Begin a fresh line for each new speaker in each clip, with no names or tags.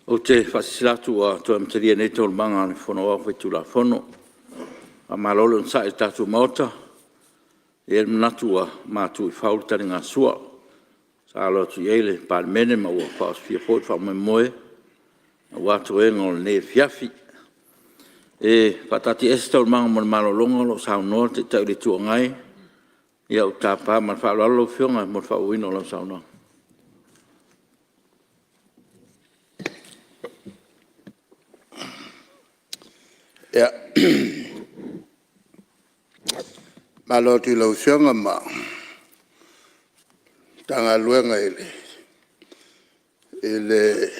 O te whasilatu a toa mtaria nei tō manga ane whono au whetu la whono. A malolo nsa e tatu maota. E el mnatu a mātu I whaurutari ngā sua. Sa alo atu I eile Palemene ma ua whaos fia pōi whao mai moe. A wātu e ngol nei fiafi. E patati esi tau manga mo malolonga lo sao noa te tau le tua ngai. Ia o tāpā man whao lalo whionga mo whao wino lo sao noa.
Ja. Malo ti lo fianga ma. Tanga luenga ele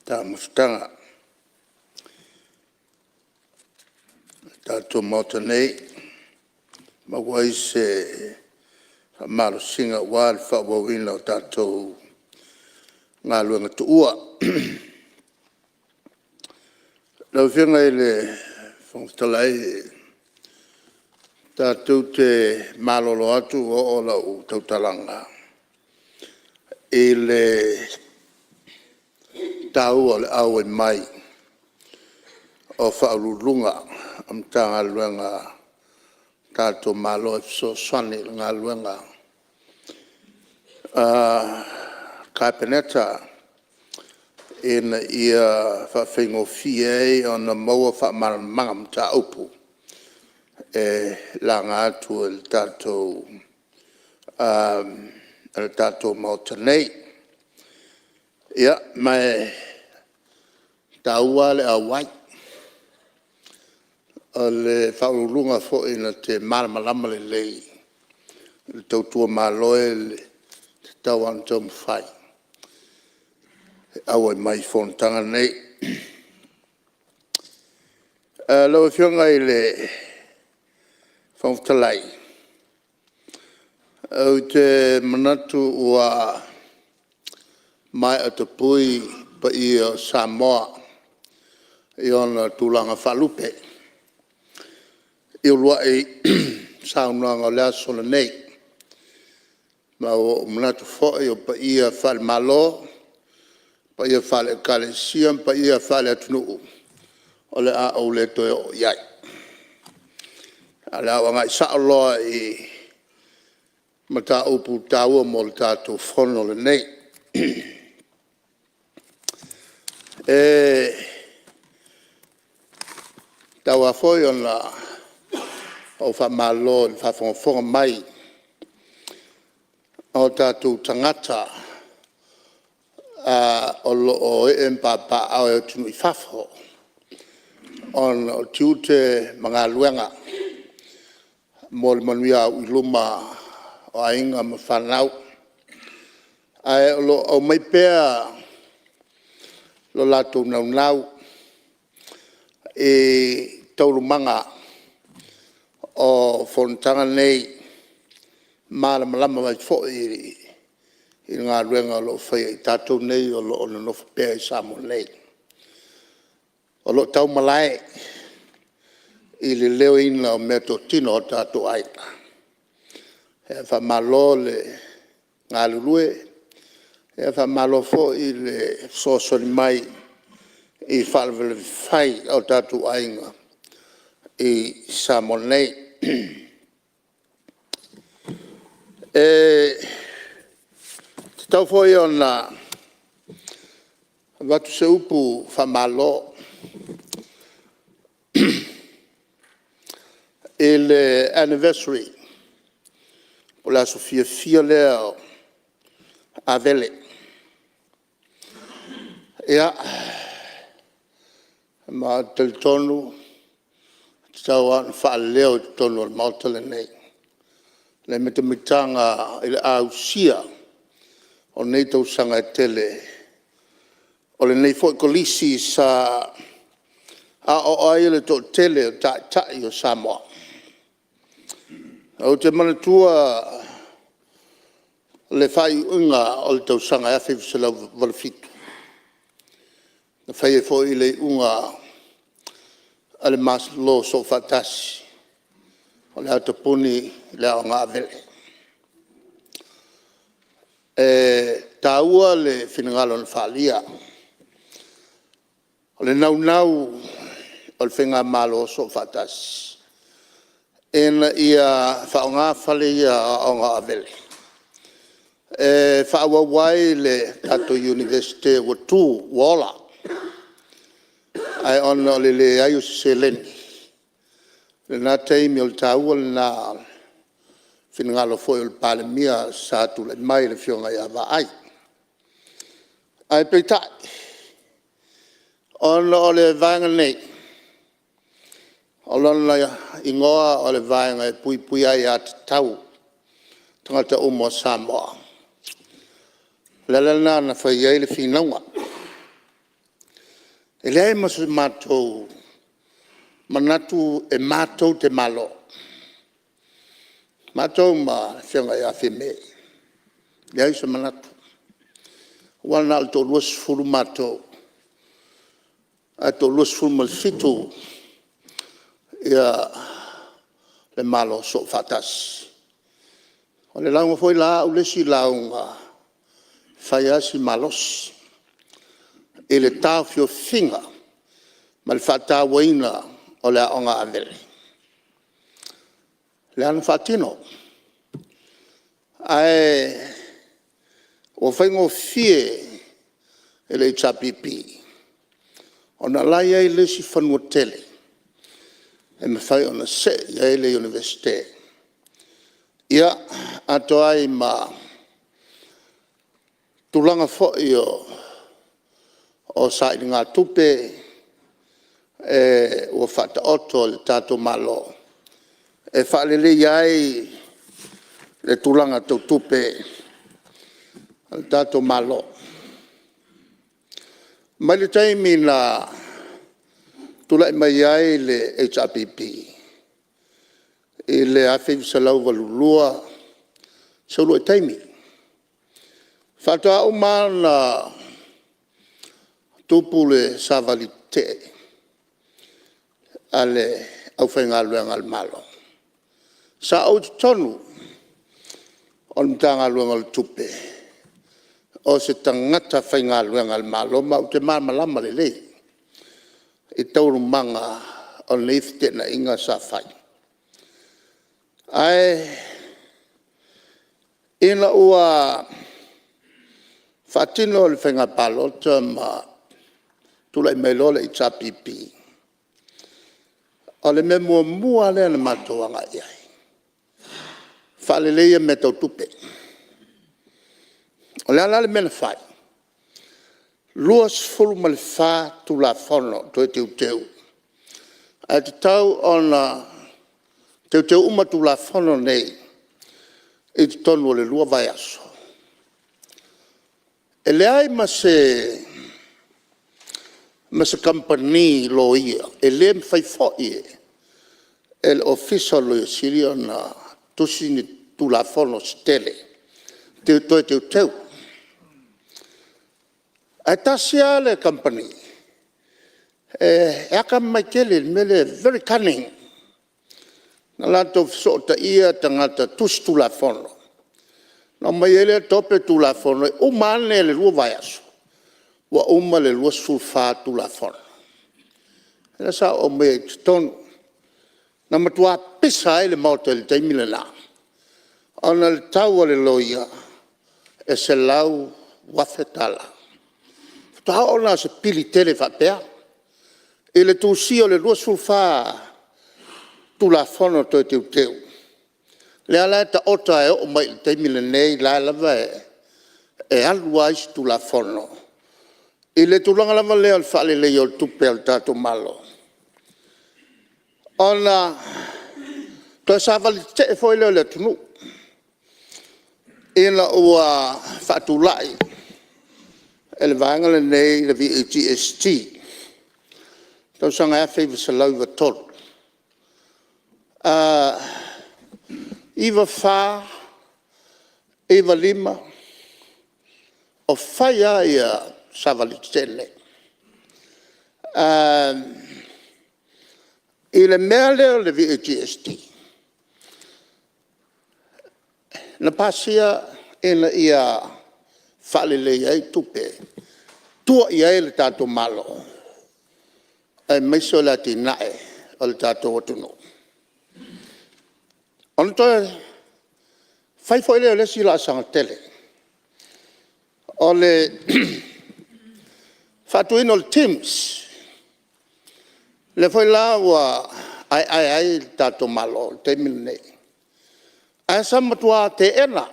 ta mustanga. Ta to motanei magwai se malo singa wal fa wina ta to ngaluenga tua. Lau whianga ele whangtalai tātou te malolo atu o lau tautalanga. Ele tau ale au e mai o whaururunga am tanga luenga tātou malo e so swane ngā luenga. Kaipeneta in ia whawhingo fie o na maua whamarangam ta upu. E la ngā atu el tātou mautanei. Ia, mai taua le awai. O le whaururunga fo ina te maramalama le lei. Le tautua maloe le tau antou mwhai. Awa mai Fonotaga nei. Lau whionga I le whangtalai. Au te manatu ua mai a te pui pa I o Samoa I ona tūlanga whalupe. I ulua I saunanga lea sona nei. Ma o manatu fo I o pa I a whalimalo. Pa ia whale kale siam, pa ia whale atunu. O le a au le toe o iai. A le awa ngai saaloa I mata upu taua mo le tātou whono le nei. Taua foi ona o whamalo le whawhonga mai. O tātou tangata. O empapa au e tunu I whawho. On o tiute mga luenga. Mo le manuia I luma o ainga ma whanau. Ai o mai pēr lo lato nau. E taurumanga o Fonotaga nei. Malama mai fo I ngā ruenga lo whai I tātou nei o lo ona nofa pēr I Samoa nei. O lo tau malai I le leo ina o mea tō tino o tātou aita. E whamalo le ngā lulue. E whamalo fo I le sosoni mai I whalawele whai o tātou ainga I Samoa nei. Tau foi ona watu se upu whamalo ele anniversary o la Sofia leo a vele. Ia ma tel tonu tau an whaaleo tonu al mautale nei. Le metamitanga ele ausia o nei tau sanga e tele. O le nei fo kolisi sa a o aile to tele o tai o Samoa. O te manatua le whai unga o le tau sanga e whiwsela walafitu. Na whai e fo I le unga ale mas lo so fatasi. O le atapuni le o ngā vele. taua le finangalo na whalia. O le nau o le whenga malo so whatas. Ena ia whaonga whale ia o ngā avele. Whaawawai le tato universite wa tū wala. Ai ona o le aiu se leni. Le nā teimi o le taua le nā finangalo foi o le Palemene sa tu le mai le fionga ia wa ai. Ai peitai. Ona o le vanga nei. O lona ingoa o le vanga e pui ai at tau. Tangata umo Samoa. Lalana na whai ai le whinaunga. E lei masu mātou. Manatu e mātou te malo. Mātou ma whianga ia whime. Lei sa manatu. Wana al tō luas furu mātou. A tō luas furu mal fitu. Ia le malo so fatas. O le launga foi la ulesi launga. Whaia si malos. E le tau fio finga. Ma le whata waina o le aonga avele. Le anu whatino. Ai o whaingo fie e le tapipi. O na lai ai lesi whanua tele. E me whai o na se i ai le universite. Ia ato ai ma tulanga fōi o sa i ngā tupe o whata oto le tato malo. E whaalele iai le tulanga tau tupe le tato malo. Mai le taimi na tulai mai ai le HRPP. I le awhi salau walulua saulu e taimi. Whata au mana tupu le savalite ale au whainga luenga al malo. Sa au tonu o mtanga luenga al tupe. O se tangata whainga luenga al malo ma ute malama le lei. I tauru manga o leifte na inga sa whai. Ai ina ua whatino le whainga palota ma tulai mai lola i tapipi. O le me mua lea na matoanga iai. Whaleleia me tau tupe. O le ala le mena whai. Luas fulu ma le wha tu la whono to e teu. A te tau ona teu uma tu la whono nei. E te tonu o le lua vai aso. E le ai ma se company lo ia. E le mwhai fōi e le official lo ia siria na tusini tu la whono stele. Teu. A tasia le company. E aka mai kele mele very cunning. Na lato so ta ia tangata tus tu la whono. Na mai ele tope tu la whono. Umane le lua vai aso. Wa uma le lua sulfa tu la whono. Ena sa o mea tonu. Na matua pisa ele mauta le taimile la. Ona le tau le loia. E se lau wafetala. Ta ona se pili tele whapea. E le tūsio le lua sulfa tu la whono to teu. Le ala ta ota e o mai te mile nei la lava e aluais tu la whono. E le tulanga lava leo al whale leo al tupe al tato malo. Ona to sa vali te foi leo le tunu. E la ua whatulai. E le vangale nei le VGST. Tau sanga e whaiva sa lauva tolu. Iwa wha, iwa lima, o whaia ia savali tele. I le mea leo le VGST. Na pasia ina ia whalele ai tupe. Tua i ai le tātou malo. Ai meiso la ti nae o le tātou atunu. Ono toi, whai fo ele o le sila asanga tele. O le whatuino le Teams. Le fo la wa ai tātou malo, te mil nei. Ai sa matua te ena.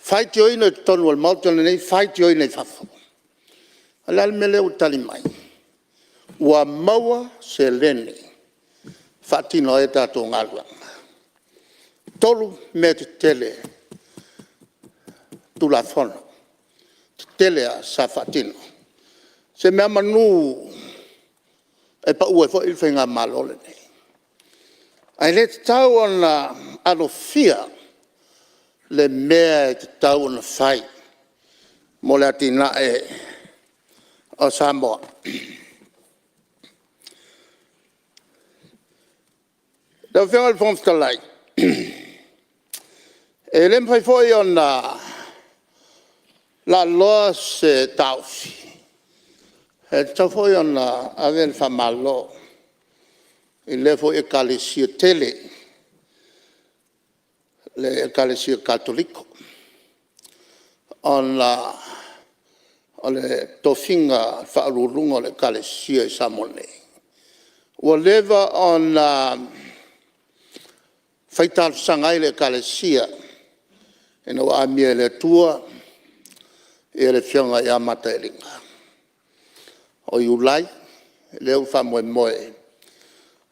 Whai te oina tonu al mautana nei, whai te oina i whafo. Alal mele o tali mai. Ua maua se lene. Whatino e tātou ngāruanga. Tolu me te tele. Tula whono. Te tele a sa whatino. Se mea manu e pa ue fo ilwhenga malole nei. Ai le te tau ana alofia le mea te tau ana whai. Mo le atina e o Samoa. Dau whenga le Fonotaga. E le mwhai fwoi o la loa se tauwhi. E tau fwoi o avel whamalo. I le fwoi e kalesia tele. Le e kalesia katoliko. O le tofinga whaarurunga o le kalesia i Samoa. Ua lewa o whaitāru sangai le kalesia, e no amia le tua, e le whionga i amata e ringa. O iulai, le au whamoe moe,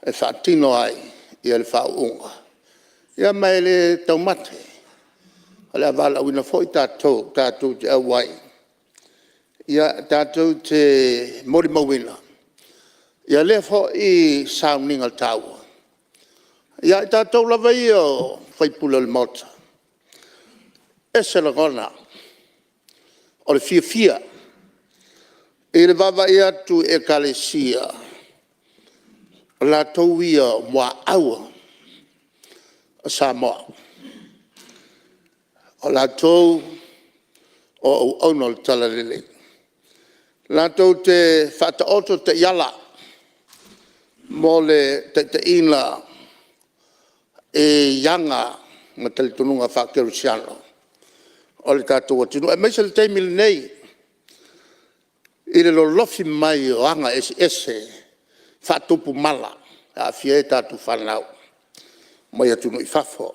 e whaatino ai, i le whaunga. Ia mai le taumate, a le avala wina fwoi tātou te awai. Ia tātou te mori mawina. Ia le fwoi sauninga tāua. Ia i tātou lawa i o whaipula le mota. E se la gona. O le fia. E le wawa i atu e kalesia. La tau i o mua aua. A Samoa. O la tau o ono le talalele. La tau te whata oto te yala. Mo le te ina e yanga ma tali tununga whakerusiano. O le tātou atinu. E meisa le teimili nei. I le lo lofi mai o anga ese whatupu mala. A fia e tātou whanau. Mai atunu i whafo.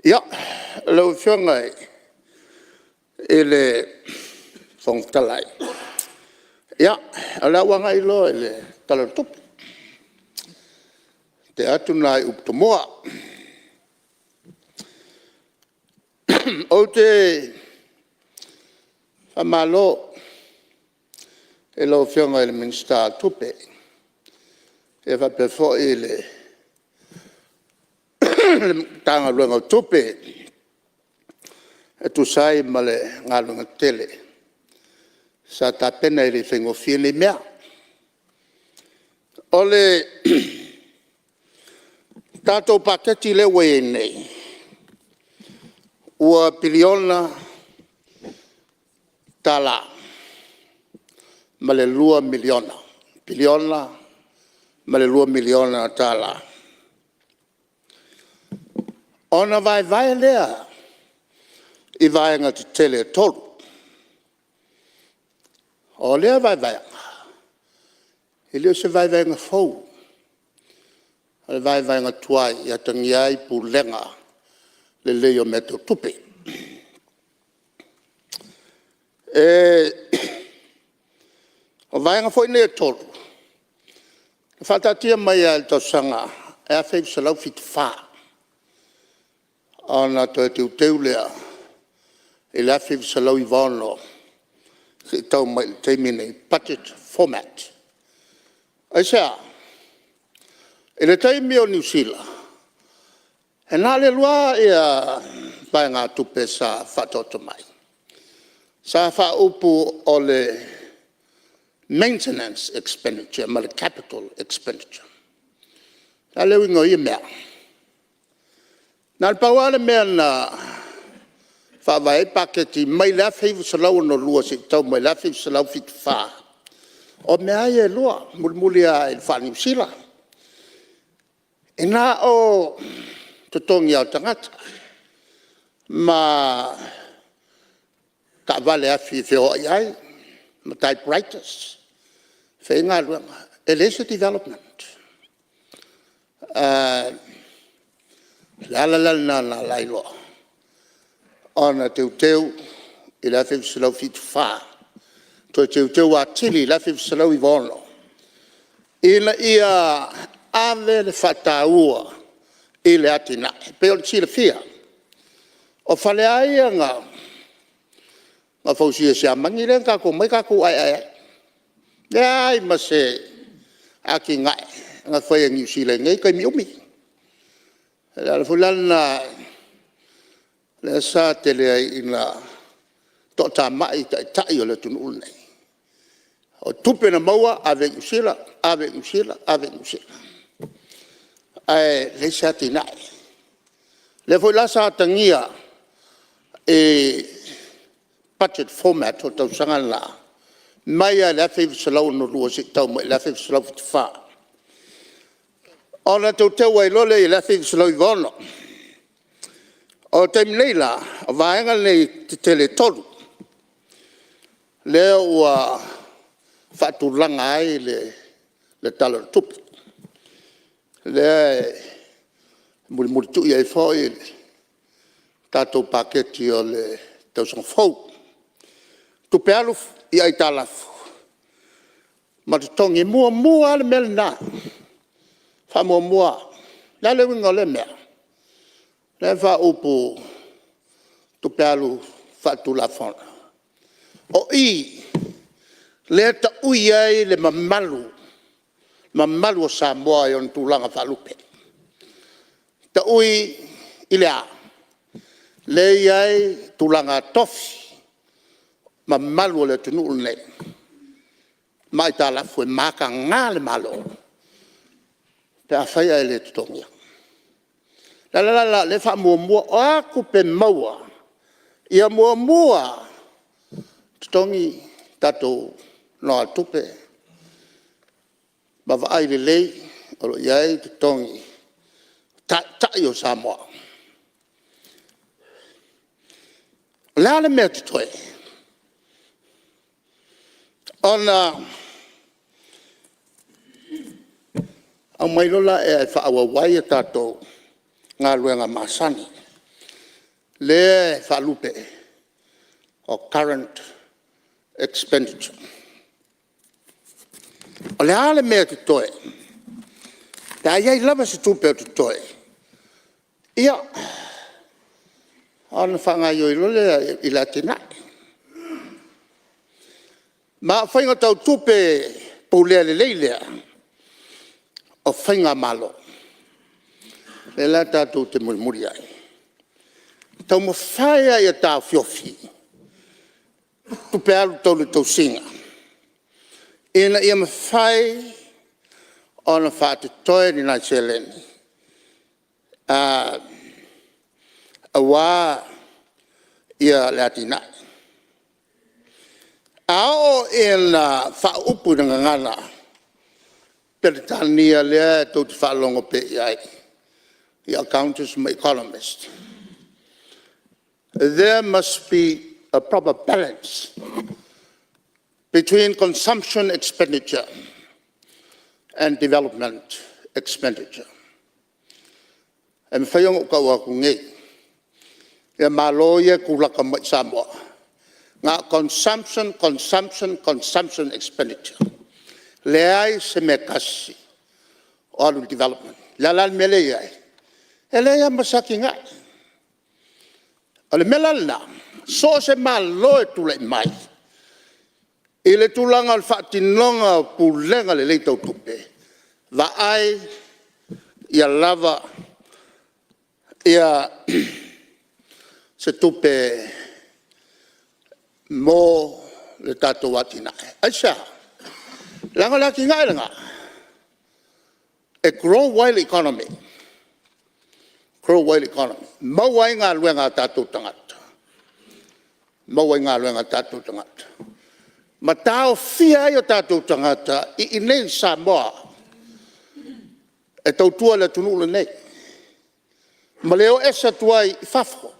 Ia, lau whiongai e le Fonotaga. Ia, ala wanga i lo e le talatupu. Te atu nai uptomoa. O te whamalo e lau whionga i le minsta tupe. E whapefo i le tanga ruanga tupe. E tu sai ma le ngalunga tele. Sa ta pena i le whengofia le mea. O le tātou paketi le wei nei. Ua piliona tala. Ma le 2 miliona. Piliona ma le 2 miliona tala. Ona vai lea. I vaenga te tele tolu. O lea vai. I leo se vaenga fau. Ale vai nga tuai ia tangi ai pu lenga le leo me te tupe. O vai nga foi ne tolu. Whatatia mai al to sanga e a whai salau fit wha. Ana to e teu lea e la whai salau i wano ki tau mai teimine budget format. Aisea, e le taimi o New Zealand. E nā le lua e a pai ngā tupe sa whatoto mai. Sa wha upu o le maintenance expenditure, ma le capital expenditure. Nā leo ingo i mea. Nā le pauale mea na Whawai paketi mai la whaivu salau no lua si tau mai la whaivu salau fitu wha. O mea e lua, mulimuli a e wha New Zealand. E nā o tutongi au tangata. Ma ka vale a fi whio iai, ma typewriters. Whainga luanga. E leisure development. Lalala na lailo. Ona teu I la whaivu salau fitu wha. Toi teu a tili la whaivu salau I vono. Ina ia ave le whataua I le atina. Peo le tila fia. O whale aia ngā whausia sia mangi le kako mai kako ai. Le ai ma se aki ngai. Ngā whaia New Zealand ngai kai miumi. Le fulana le sa te le ina tota mai tai o le tunu nei. O tupe na maua ave New Zealand, ave New Zealand, ave New Zealand. Ai le sa te nai. Le foi la sa tangia budget format o tau sangala. Mai a le whaivu salau no lua si tau mai le whaivu salau fitu wha. Ona tau tau ai lole I le whaivu salau I vono. O taim leila, o vaenga nei te tele tolu. Leo ua whatulanga ai le tala tupi. Le muri tui ai fōi tātou paketi o le tausanga fau. Tupe alu I ai tālafu. Ma te tongi mua ale mele nā. Wha mua. Nā le winga le mea. Le wha upu tupe alu whatula whana. O le ta ui ai le mamalu o Samoa I on tūlanga whalupe. Ta ui I le a. Le ai tūlanga tofi. Mamalu o le tunu nei. Mai tā lafu e maka ngā le malo. Te a whaia e le tutongia. La, le wha mua o aku pe maua. Ia mua tutongi tatou noa tupe. Ma vaai le lei, olo iai tutongi. Tai o Samoa. Lea le mea tutoe. Ona au mailola e whaawa wai e tatou ngā luenga masani. Le whalupe o current expenditure. O le ale mea te toe. Te aiai lava se tupe o te toe. Ia, ana whangai o ilole I la tenai. Ma whainga tau tupe paulea le leilea o whainga malo. Le la tātou te muri ai. Tau mo whaia I a tāu whiofi. Tupe alu tau le tau singa. Ina ia ma whai o na whaate toe ni nai seleni. A wā ia le atinai. Ao ina whaupu na ngana. Peritania lea tau te whalongo pe iai. The accountants and economists. There must be a proper balance between consumption expenditure and development expenditure. E mwhaiong ukaua ku ngei. E maloia ku laka mai Samoa. Ngā consumption expenditure. Leai se me kasi o alu development. Lalal mele iai. E leia masaki ngai. Ale melalna. So se malo tule mai. I le tulanga al whaatinonga pulenga le leitau tupe. Va ai ia lava ia se tupe mo le tato watina. Aisha, langa laki ngai langa. A grow wild economy. Grow wild economy. Mawai ngā luenga tato tangata. Mau ngā luenga tātou tangata. Ma tāo fia i o tātou tangata i nei Samoa. E tau tua le tunula nei. Ma leo esa tuai i whafo.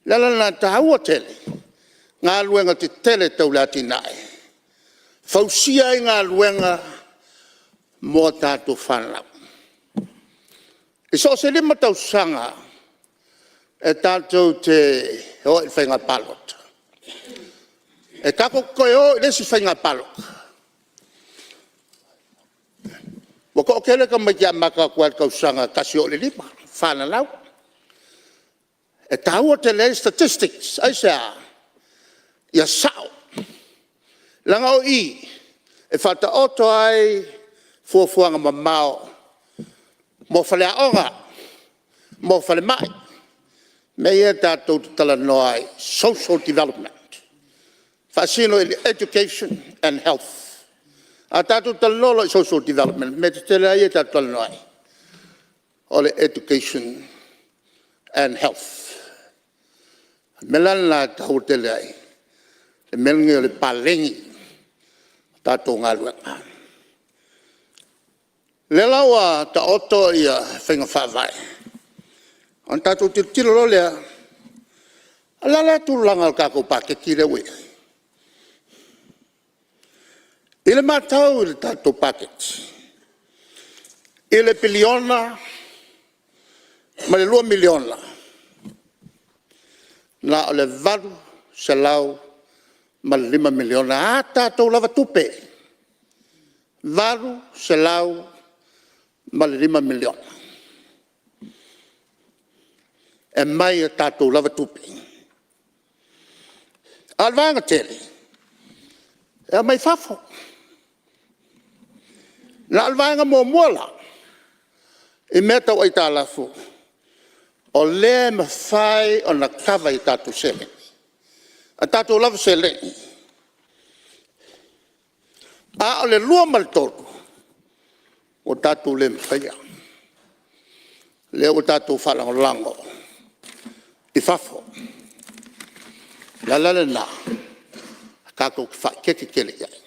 Lala nā tāua tele. Ngā luenga te tele tau lati nai. Fausia i ngā luenga mo tātou whanau. I so se lima tau sanga e tātou te o i whainga palot. E kako koe o i lesi whainga palot. Wako o kere ka mai kia maka kua kau sanga kasi o le lima, whanau. E tāua te le statistics, ai sea, ia sao. Langa o i, e whata oto ai fuafuanga mamao. Mo whale aonga, mo whale mai. Me ia tātou tala noai, social development. Whasino education and health. A tātou tala noai, social development. Me te tele ia tātou tala noai. Ole education and health. Me lana tātou tele ai. Le melingi ole palengi. Tātou ngā luenga. Le laua ta oto ia whenga whawai. An tātou te tiro lea, alala tu langal kako pake kire we. Ile matau ile tātou paket. Ile piliona, ma le 2 miliona. Na ole varu se lau, ma le 5 miliona. A tātou lava tupe. Varu se lau, ma le 5 miliona. E mai e tātou lava tupe. Alvanga tele. E mai fafo. Na alvanga mo mola. E meta o i tā lafo. O le me whai o na kawa i tātou sele. A tātou lava sele. A o le lua maltoro. O tātou le me whaia. Le o tātou whalango lango. I whafo. La na. Kako ki wha keke kele iai.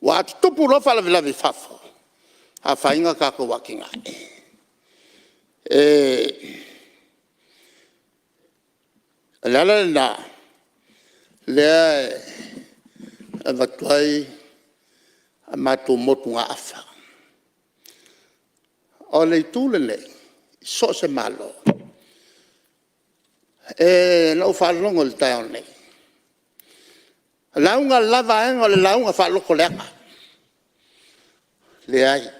Wa atu tupu lo whala vilavi whafo. A whainga kako waki ngai. La na. Le a watuai a mātou motu ngā awha. O le tūle nei, so se malo. Lau whalongo le tai nei. Launga lava enga le launga whaloko leanga. Le ai.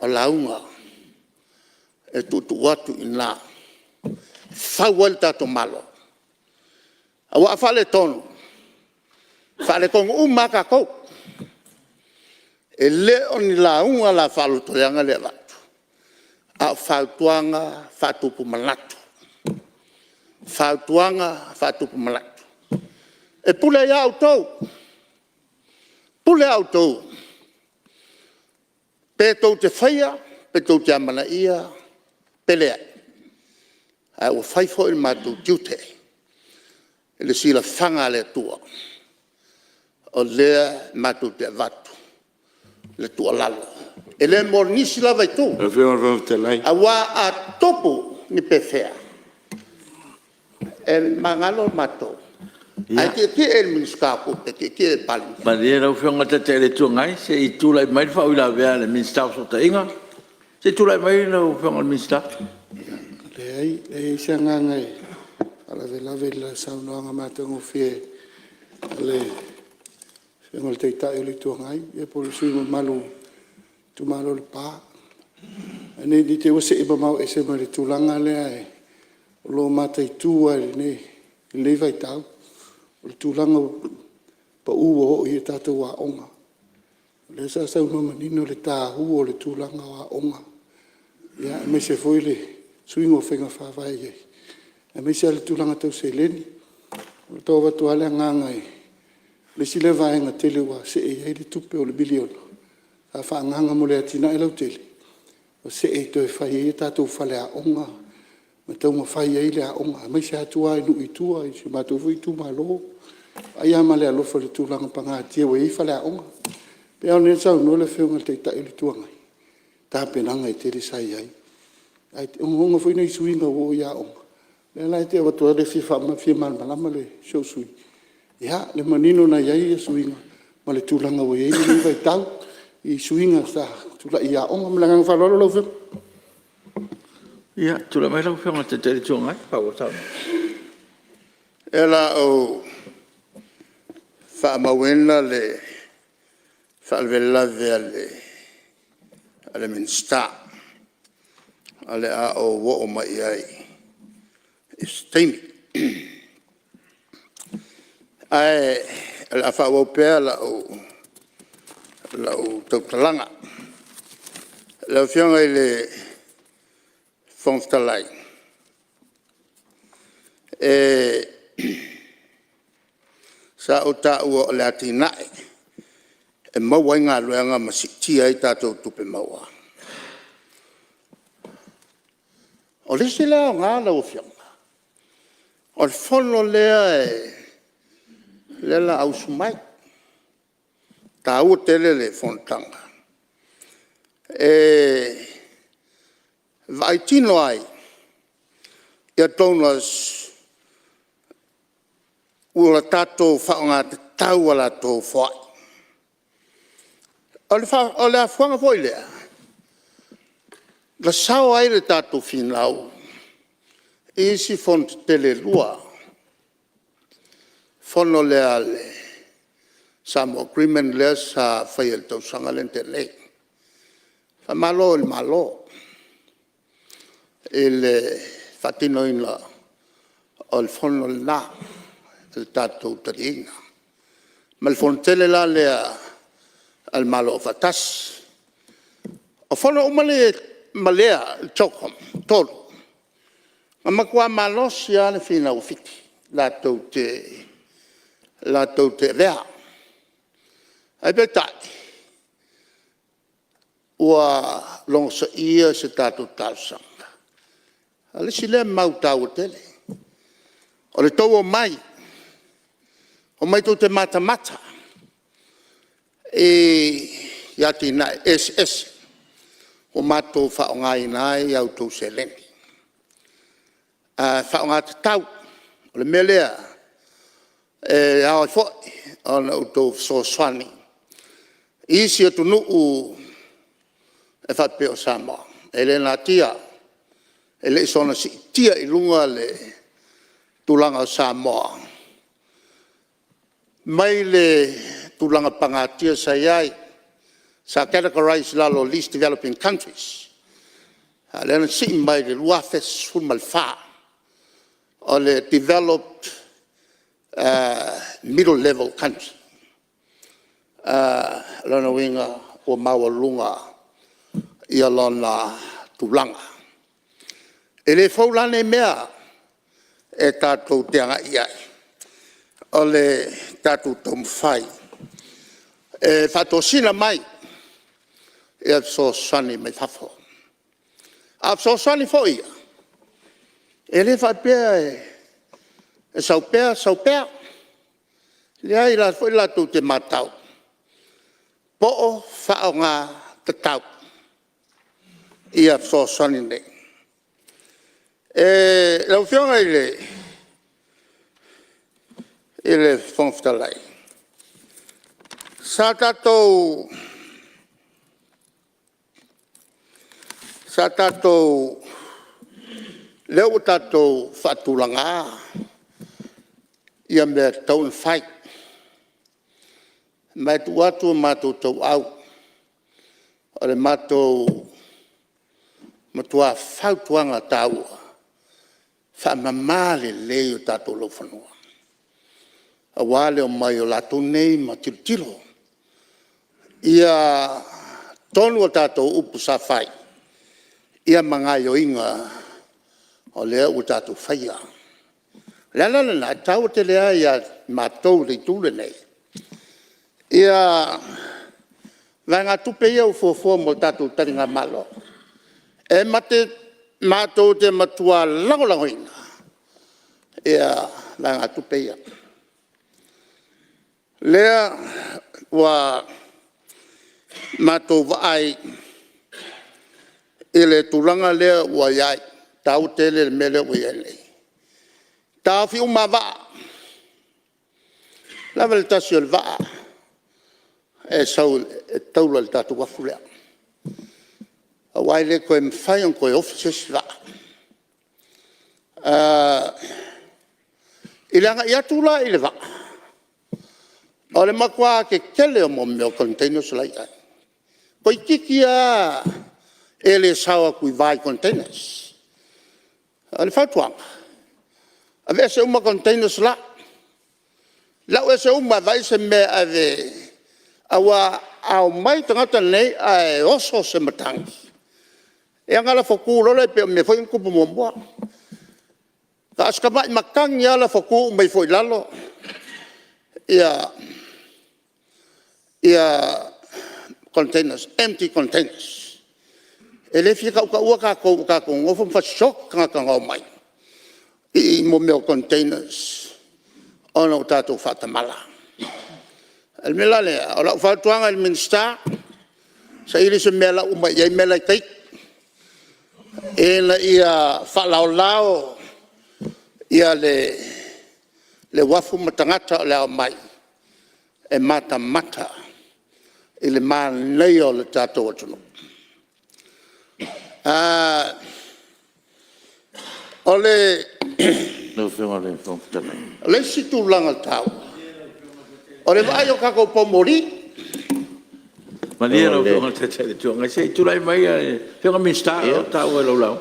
O launga. E tutu watu ina. Whawal tato malo. A wa whale tonu. Whale kong umaka kou. E leo ni launga la whaloto leanga le watu. A whautuanga whatupu manatu. Whautuanga whatupu manatu. E pule au tau. Pule au tau. Pe tau te whaia, pe tau te amana ia, pelea. Ai o whaifo il mātou tiute. E le sila whanga le tua. O lea mātou te vatu. Le tua lalo. E le mor nisi lava i tū. A wā a topu ni pe whea. E mangalo mātou. Ai ke el minskapo ke e pali.
Ma le rau whionga te le tuangai, se i tūlai mai whau ila vea le minstau so ta inga. Se tūlai mai rau whionga le minstau.
Le ai, e isa ngangai. Ala ve la saunoanga mātango whie. Le whionga le teitai o le tuangai. E polo sui mo malu, tu malo le pā. Ane di te wase iba mau e se ma le tūlanga le ai. O lo mātai tūa le ne vai tau. O le tūlanga pa ua ho i e tātou wa onga. Le sa sau no manino le tāhu o le tūlanga wa onga. Ia, me se foi le suingo whenga whawai e. E me se le tūlanga tau se leni. O le tau watu ale ngangai. Le sile vaenga tele wa se e hei le tupe o le biliona. A wha nganga mo le atina e lau tele. O se e toi whai e tātou whale a onga. Ma tau ma whai ei le a onga. Mai se atua i lu i tua i se mātou fui tu malo. Ai ama le alofa le tūlanga pangātia wa i whale a onga. Pea o ne sau no le whiunga te tai li tuangai. Tā penanga i tere sai ai. Ai te onga fui nei suinga o ia onga. Le lai te watu ade fifa ma fia malama le show sui. Ia, le manino na iai suinga. Ma le tūlanga o iei ni vai tau. I suinga sa tula ia onga mlangang whalolo lau whiunga.
Ia, tula mai lau whiunga te tere tuangai, pao tau.
Ela o whaamawena le whaalvelave ale minsta. Ale a o wo o mai ai. Steamy. Ai, ala whawo pēr la o tautalanga. La whiunga i le whongtalai. Sa o ta ua o le ati nae. E maua i ngā luenga ma si tia i tātou tupe maua. O lisi lea o ngā lau whiunga. O le whono lea lela au sumai. Tā ua tele le Fonotaga. Vai tino ai. Ia tōnas ua tātou whaonga te tau ala tō whai. O le a whanga fwoi lea. La sao ai le tātou whinau. Isi whonte tele lua. Whono lea le Samoa agreement lea sa whai el tau sanga lente lei. Fa malo il malo. Il fatino in la o il whono la il tātou taringa. Ma il whontele la lea al malo fatas. O whono umale malea il chokom, tolu. Ma makua malo si ane whina ufiti. La tau te rea. Ai betai. Ua longsa ia se tātou tāusanga. Ale si lea mau tau tele. O le tau o mai. O mai tau te mata. Iati na SS. O mato whaongai nai au tau se leni. Whaonga te tau. O le melea. Au fo. O na utou so swani. Isi atu nuu. E whape o Samoa. E le nā tia. E le isona si tia i lunga le tulanga o Samoa. Mai le tulanga pangatia sa iai. Sa categorize lalo least developing countries. Le na si mai le luafes fulmalfa. O le developed middle level country. Lana winga o maua lunga. Ia lona tulanga. E le faulane mea e tātou teanga iai. O le tātou taumwhai. E whatosina mai e apso sani mai thafo. Apso sani fo ia. E le whapea e saupea. Le ai la fo ila tu te matau. Po whaonga te tau. Ia so sani nei. Lau whionga i le whongwhtalai. Sa tātou leo tātou whatulanga ia mea tau in whai. Mai tu atu mātou tau au. O le mātou matua whautuanga tāua. Whamamale leo tātou lo whanua. A wale o mai o lato nei ma tiro. Ia tonu o tātou upu sa whai. Ia mangai o inga o lea o tātou whaia. Lala, tau te lea ia mātou le tūle nei. Ia vanga tupe ia o fōfō mo tātou taringa malo. E mate mātou te matua langolangoina. Ea langa tupeia. Lea wa mātou vaai ele tulanga lea wa iai. Tau tele mele wa iai. Tau fi uma vaa. Lava le tasio le vaa. E sau e taula le tatu wafulea. A wai le koe mwhai on koe offices vaa. Ilanga iatula ile vaa. O le makua ke kele o mo meo containers lai ai. Koe kikia e le sawa kui vai containers. O le whautuanga. A vea se uma containers la. Lau e se uma vai se me ave awa au mai tangata nei ai oso se matangi. E angala foku lole pe me foi kupu momboa. Ka askama makangi ala foku mai foi lalo. Ia containers, empty containers. Ele fica ka ua ka ko ngofo fa shock ka ngau mai. I mo meu containers. Ono tato fatamala. El melale, ora fatuanga el minsta. Sa ili se mela uma ye mela kai. Ela ia falao ia le wafu matangata le mai. E mata ile man leo le tato watuno. Ole
No whenga le whangtana.
le situ langa tau. Ole vai o kako pomori.
Ma lia no whenga te te tua. Ngai se tulai mai whenga minsta o tau e lau.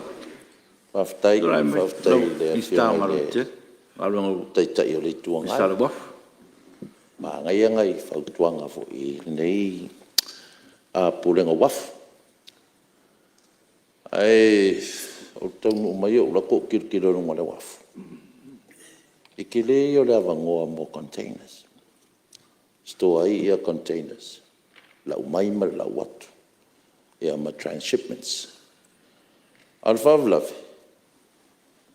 Whaftai le
minsta marote. Alongo
taitai o le tuanga.
minsta le waf.
Ma ngai ngai whautuanga fo I nei a pulenga waf. Ai o taunu mai o la ko kirkiro runga le waf. I ke le o le avangoa mo containers. Stoa ia containers. La umai ma la watu. Ia ma transshipments. Alfavlavi.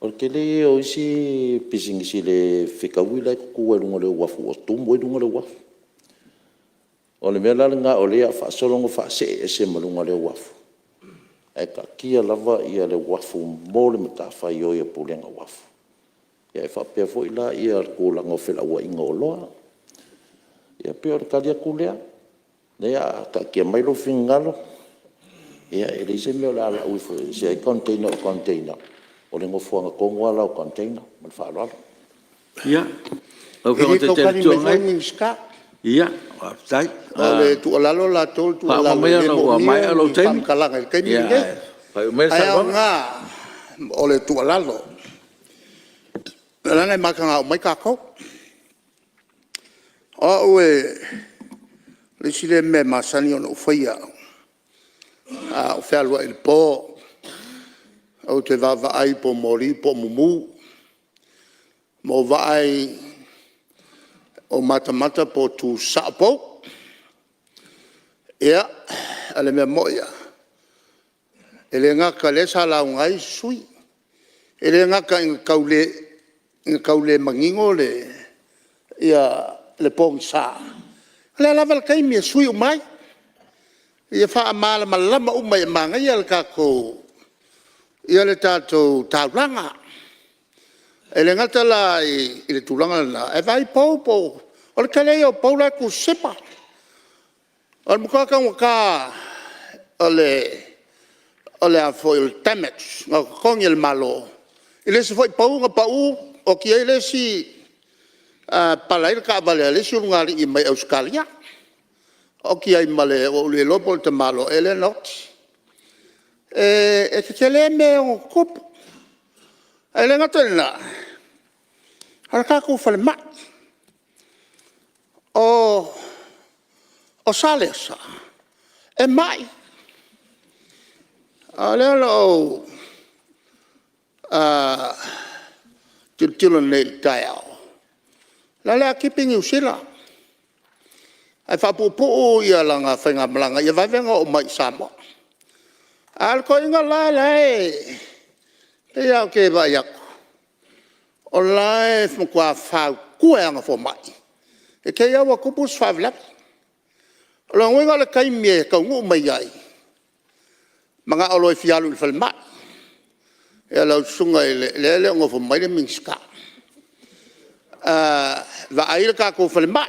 O ke le o isi pising si le whikawila kukua runga le wafu. O tumbo runga le wafu. O le mea nga o le a whaasolongo whaase e se marunga le wafu. E ka kia lava ia le wafu mo le matawhai o ia pulenga wafu. Ia e whapea fo ila ia kōlanga whila ua inga o loa. Ia pia o le kalia kulea. Ia ka kia mailo whingalo. Ia e le se mea o le ala ui fo. Se ai container o container. O le ngofuanga kongo ala o container. Ma le whaaloalo.
Ia. Au whenga te te tua ngai. Ia. Tai.
Ole tu alalo la tol tu alalo.
Mai ana ua mai alo temi.
Kalanga el kemi nge.
Pai mai sa
Ai nga ole tu alalo. Lana makanga mai ka ko. O e le sile me masani ono faia. O falo il po. O te vava ai po mori po mumu. Mo vai o mata po tu sapo. Ia, ale mea moia. Ele ngaka le sala ngai sui. Ele ngaka kaule mangingo le ia le pong sa. Le lava kai mi sui umai. Ia fa amala malama umai manga ia ka ko. Ia le tato taulanga. Ele ngata la ile tulanga la. E vai po. O le kale o po la ku sepa. Al muka ka ole a foil damage no con el malo ile se foi pau o que ele si para ir ka vale ele si lunga I mai Australia o que ai male o le lopo te malo ele not e que le me o cop ele ngatena harka ko fal ma o salesa e mai alelo tilo nei taiao la keeping you sila ai fa popo ia langa fenga malanga ia vai venga o mai Samoa al ko inga la E au ke ba ya. O lai mo kwa fa ku anga fo mai. E ke ya wa ku bus fa vla. Lo ngwe le kai me ka ngu mai ai. Manga o lo fialu le falma. E la sunga le ngo fo mai le minska. Va ai ka ko falma.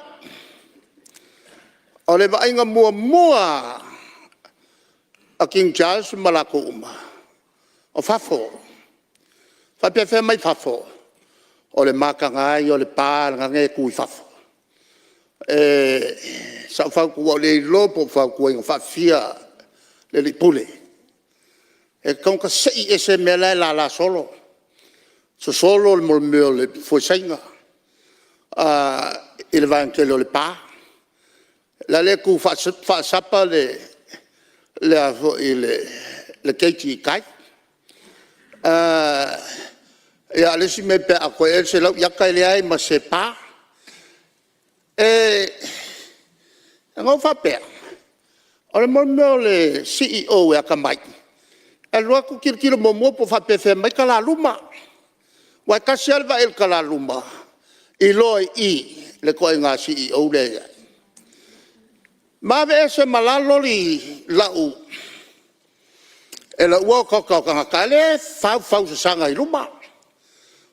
O le va inga mua a King Charles malako uma. O fafo. Fa pe fe mai fafo. O le maka ngai o le pa ngai ku fafo. Sa fa ku le lopo fa ku en fa fia le pule. E kon ka sei ese mela la solo. So solo le mo le fo senga. Il va anche le pa. La le ku fa sapa le keiti kai. Ya le si me pe a ko se lo ya kai le ai ma se pa. Ngo fa pe. Ole mo le CEO ya ka mai. E loa ku kirkiro mo po fa pe fe mai kala luma. Wa ka selva el kala luma. I loi le ko nga CEO le. Ma ve se malalo li lau. E la ua ka kale fa sanga i luma.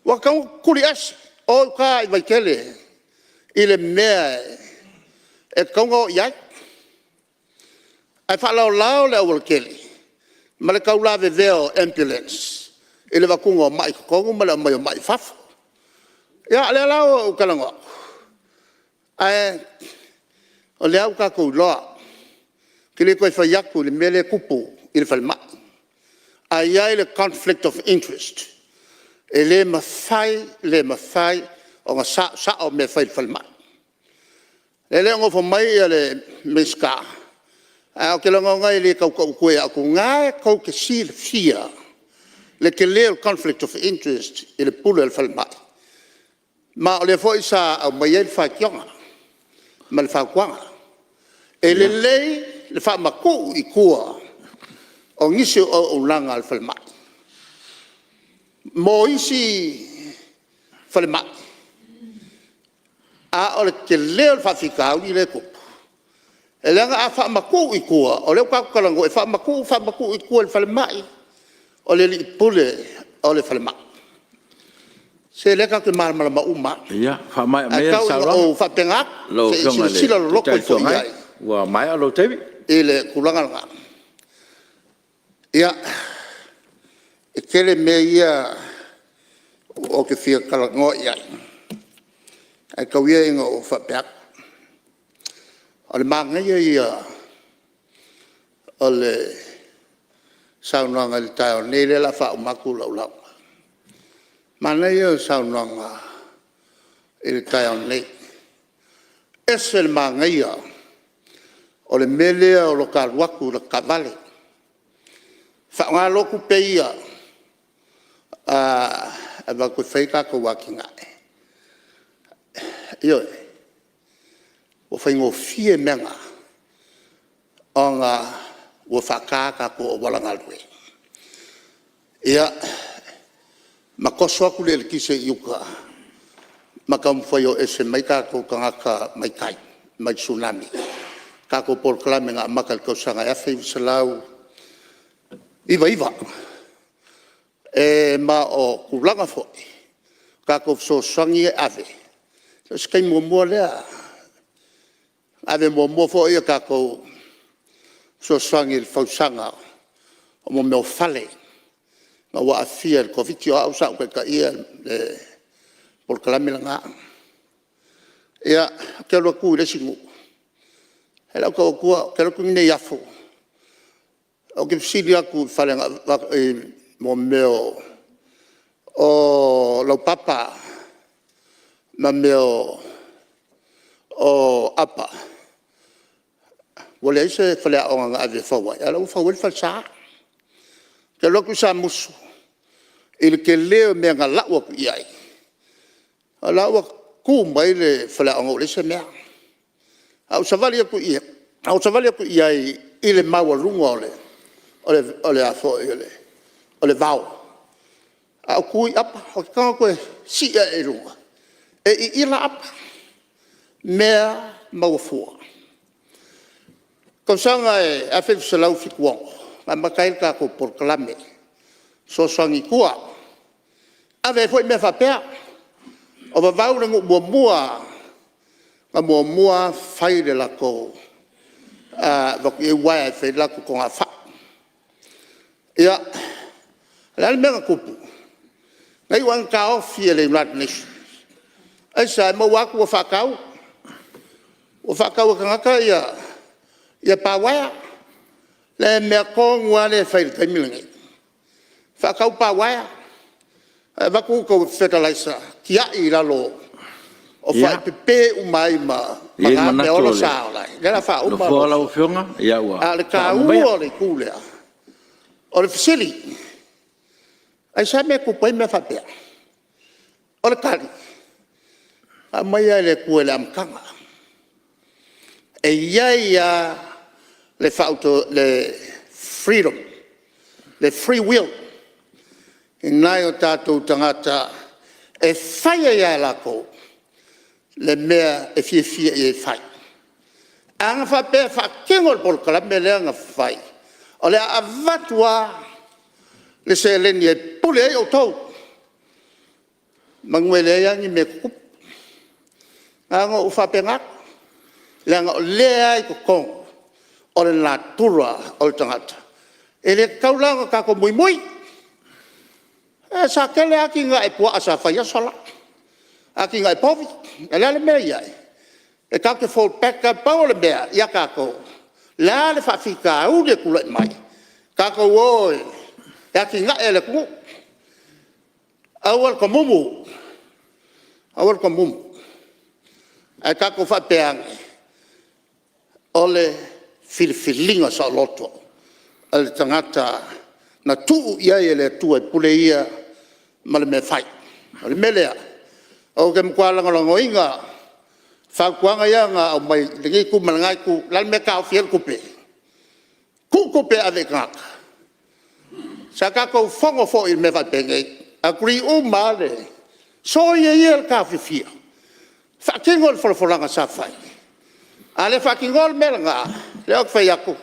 Wa ka kuri as o ka i vai kele. Ile mea e kongo iai. Ai fa lao le awal kele. Ma le kaula ve veo ambulance. Ile va kungo mai kongo ma le mai fafo. Ya le lao o kalango. Ai o le au ka ko loa. Kile ko fa yaku le mele kupu il falma. Ai le conflict of interest. E le mafai o nga sa o me fai falma. Le ngo fo mai le miska. A ke longa ngai le ka ko e aku ngai ko ke sil fia. Le ke le conflict of interest il pulu el falma. Ma le fo isa o mai el fa kyonga. Mal fa kwanga. E le fa maku i kua. O ngisi o langa al falma. Mo isi falma. A o le ke leo fa fika i le kupu. E langa a fa maku i kua. O leo kalango e fa maku i kua le falmai. O le li pule o le falma. Se le ka ke malama uma.
Ya, fa mai me sa
o fa penga.
Lo
se sila lo ko fo ia.
Wa mai alo tevi.
Ele kulanga nga. Ya. E kele me ia o ke fia kalango ia. Ai ka wia inga o fa pek. O le manga ia o le saunanga le tau nei le la fa umaku lau. Mana ia saunanga il tau nei. Ese le manga ia o le mele o lo kaluaku le kavale. Fa ngā loku pe ia a va ko feika ko wakinga. Yo o faingo fie menga onga o fakaka ko wala ngalwe. Ia makoso aku le kise yuka makamfoyo ese maika ko kangaka maikai mai tsunami. Ka ko proclame nga makal ko sanga ya fe salau iva ma o kulanga fo ka ko so sangi ave skai mo le ave mo fo ia ka ko so sangi il fausanga o mo me fale ma wa afia ko vitio au sa ka ia proclame nga ia ke lo ku le singu ela ko ke lo ku ne yafo o ke silia ku fale mo meo o lo papa ma meo o apa wole se fale o nga ave fawa ala u fawa falsa ke lo ku sa musu il ke le me nga la wa ku ia ala wa ku mai le fale o le se me au savali ku ia ile mawa lunga ole afo ile ole vau A kui apa, o kanga koe si e runga. E I ila apa, mea mawafua. Kau sanga e awhi salau whikuongo, a makail ka ko porklame, so sangi kua. Awe foi me whapea, o wawau na mua mua, nga mua whaire lako, waki e wai e whaire lako ko ngā wha. Ia, lani mea kupu, ngai wang ka ofi e le United Nations. Ai sa e mawaku o whakau, o whakau ka ngaka ia pawaya, le mea kongua le whaire taimilingi. Whakau pawaya, waku ko fertilizer kia I lalo o fai pepe umai ma
Ia
me ola sa ola era fa
Lo fola o fionga, ia ua.
ale ka ua le kulea o le fisili ai sa me ku pai me fa pe o le kali a mai le ku le amkanga e ia le fauto le freedom le free will Inai o tātou tangata e whaia ia lako le mea e fia e whai. Anga whapea whakengol polkala me lea nga whai. O lea a watua le se leni e pule e o tau. Mangwe lea yangi me kup. Anga o whapea ngak. Lea nga o lea I kukong. O le natura o le tangata. E le kaulanga kako mui mui. Sa kele aki nga e pua asa whaia sola. Aki nga e povi. E lea le mea iai. E kake fall back ka pao le mea. Ia kako. Lea le whawhika au le kula mai. Kako oi. E aki nga e le kumu. Awal ka mumu. Awal ka mumu. E kako whapeange. Ole filifilinga sa loto. Ale tangata na tuu iai e le tua e pule ia ma le me whai. Le me lea. O ke mkualanga lango inga. Whakuanga ia ngā au mai lingi ku malangai ku. Lal me kao fiel kupe. Ku kupe ave ngaka. Sa kako whongo fo il me whai pengei. A kuri u maale. So ia ia le kao fifia. Whakingol whalawhalanga sa whai. A le whakingol me ngā. Le ok whai aku.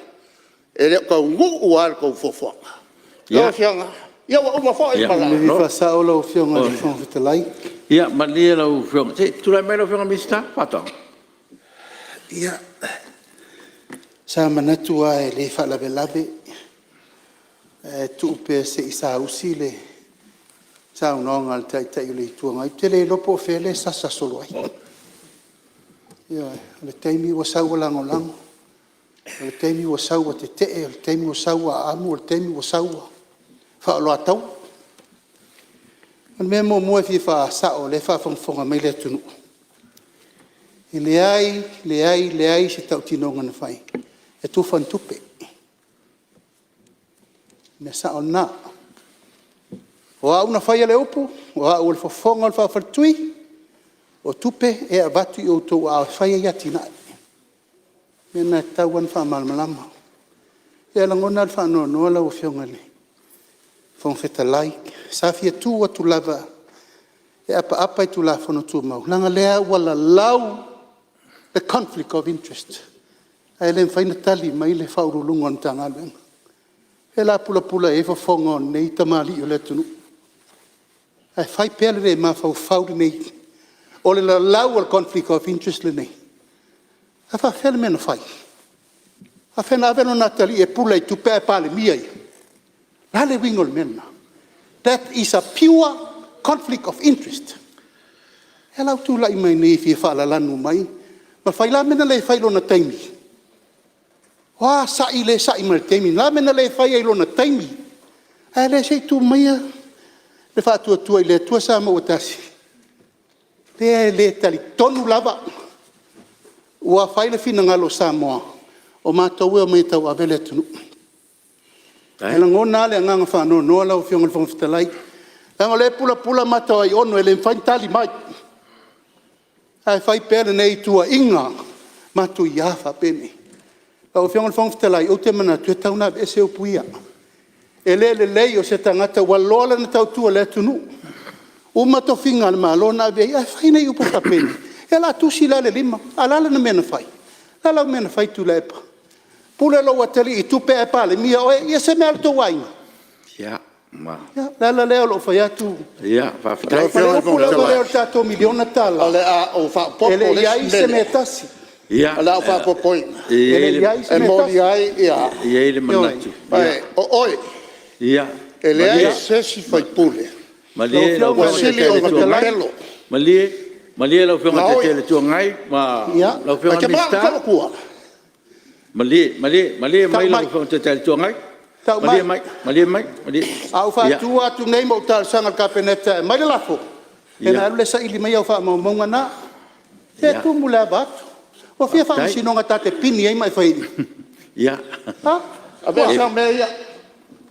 E le kau ngu uar kau fofuanga. Ia fianga. Ia wa uma fo I mala.
Me fa sa o lo fianga le fon te lai.
Ia, ma lia lau fionga. Tu lai mai lau fionga mista? Patong.
Ia. Sa manatu ai le fa lave lave. Tu pe se isa usi le. Sa unonga le tai tai le tuanga. I te le lopo fele sa solo ai. Ia, le taimi wa sa lango lango. Le taimi wa sa te te, le taimi wa sa amu, le taimi wa sa fa lo atau. Me mo fi fa sa o le fa fonga mai le tunu. Le ai se tau tino ngana fai. E tu fan tupe. Me sa o na. O a una fai le opu, o a o le fonga o fa fatui. O tupe e abatu o to a fai ya tina. Me na tau an fa malmalama. E la ngona fa no la o fionga le. Fong feta lai, sa fia tu tu lava, e apa tu la fono tu mau. Langa lea wala lau, the conflict of interest. Ai le whaina tali mai le whauru lungon tanga luenga. E la pula e fonga nei tamali o le tunu. Ai whai pele re ma whauru nei. O le lau al conflict of interest le nei. A wha whele mena whai. A whena aveno natali e pula I tupe e pale miai. Lale wingol mena. That is a pure conflict of interest. Hello tu lai mai nei fi fala lanu mai. Ma fai la mena le fai lona taimi. Wa sa i mal taimi. La mena le fai lona taimi. Ale sei tu mai. Le fa tu le tu sa mo tasi. Le tali tonu lava. Wa fai le fina ngalo Samoa. O ma tau mai tau avele tunu. Ela ngona le nganga fa no la o fionga fon fitalai. Anga le pula mata ai ono ele fantali mai. Ai fai pele nei tua inga matu ia fa pene. O fionga fon fitalai o te mana tu tauna ese o puia. E lei o se tangata walola na tautua le tunu. Uma to finga ma lona be ai fai nei upo kapeni. E la tusi la le lima, ala na mena fai. La mena fai tu lepa. Pule lo watali I tupe e pale mia o e se mel to waina.
Ya, ma.
Ya, la leo lo fai atu.
Ya, fa ftai.
Pule lo leo tato miliona tala.
Ale a o fa popo
Ele
le
ia se metasi.
Ya.
Ale a fa popo.
Ele ia se
E moli
metasi.
ai ia.
Ya, ele manatu.
Ai, oi.
Ya.
Ele ai se si fai pule.
Malie
Lo
lo
Sili o matelo.
Malie lo fionga te tele tu ngai, ma lo fionga mista. Malie mai lo fionga te tele tu ngai. Malie mai.
Au fa tua tu nei mo tal sanga kapeneta mai la fo. E na le sa ili mai au fa mo ngana. E tu mula bat. O fia fa sino ngata te pini ai mai fai.
Ya.
Ha?
Abe sa meia.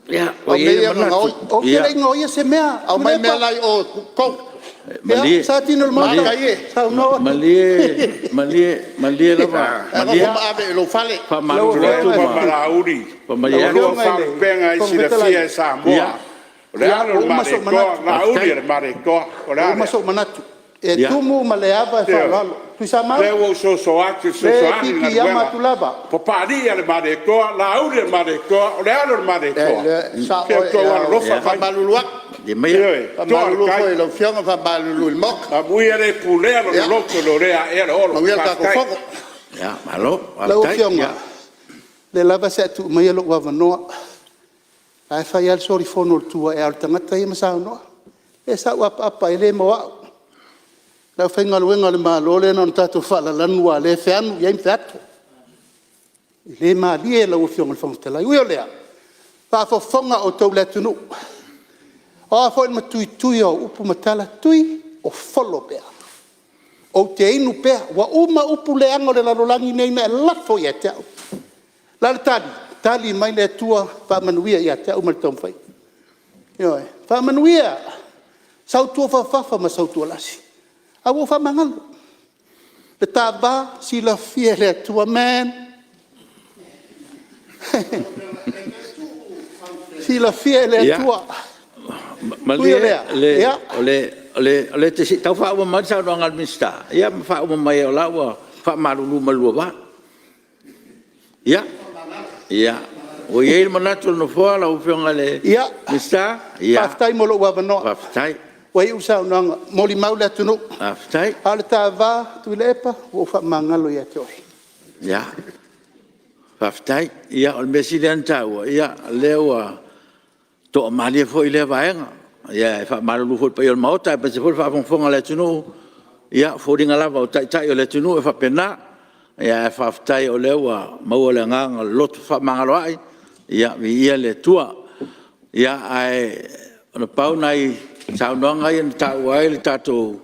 Ya,
O meia ngoi.
O ke le ngoi se mea.
Au mai me lai o ko.
Malie.
Sa tino le mata. Sa no.
Malie la va.
Malie ave lo fale.
Fa malu
tu
tu
pa Lauri.
Pa Malie.
Lo fa penga I sila fia Samoa. Le ano mare ko Lauri mare ko.
O maso manatu. E tumu maleava fa lalo. Tu sa ma.
Le wo so atu so
Le
ani
kiki yama tu lava.
Papari ale mare ko Lauri mare ko. Le ano mare ko.
Sa
Ke ko lo fa
fa maluluak.
Di mai.
Fa malulu foi lo fianga fa malulu mok.
A mui ale pule lo lo rea era olo.
Ma wiel ka ko foko.
Ya, malo.
Lau fianga. Le lava se tu mai lo wa no. Ai fa yal sori fono tua e al tangata I masa no. E sa wa papa ele mo. La fenga luenga le malo le non tatu fa la lanua le feanu ia impatu. Le mali e la fianga le fonga la. Ui olea. Fa fo fonga o tau le tunu. O fo ma tui o upu matala tui o folo pea. O te inu pea wa uma upu le ango le lalolangi nei na lafo ia te au. La tali mai le tua fa manuia ia te au mal tomfai. Yo fa manuia. Sau tua fa ma sau tua lasi. Awo fa mangal. Le taba si la fie le tua man. Si la fie le tua.
Malie le te si tau fa o mai sa ngal mista. Ya fa o mai o lawa fa malu wa. Ya. O ye manatu no fo la o fionga le.
Ya.
Mista. Ya.
Aftai mo lo wa no.
Aftai.
Wai usa nang moli maula tunu.
Aftai.
Ala tava tu lepa o fa mangalo ya toi.
Ya. Aftai. Ya o president tau. Ya lewa to mali fo ile vaenga. Ya fa malu fo pa yo mauta pa se fo fa fonga le tunu. Ya fo dinga lava o tai o le tunu fa pena. Ya fa aftai o lewa mau le nganga lot fa mangalo ai. Ya vi le tua. Ya ai no pau nai sa nonga i ta wai tato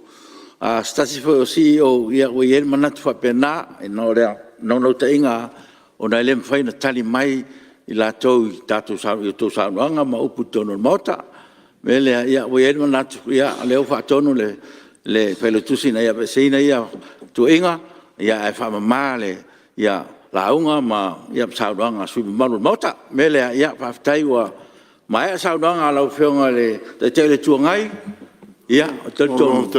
a stasi fo CEO ia o ye manat fa pena no te inga o na lem fai na tali mai I la tau tato sa nonga ma upu tono mota mele ia o ye manat ia le fa tono le pelo tusi na ia besina ia tu inga ia fa male ia launga ma ia sa nonga su malu mota mele ia fa taiwa mai sa nonga la fionga le te tele tu ngai ia te to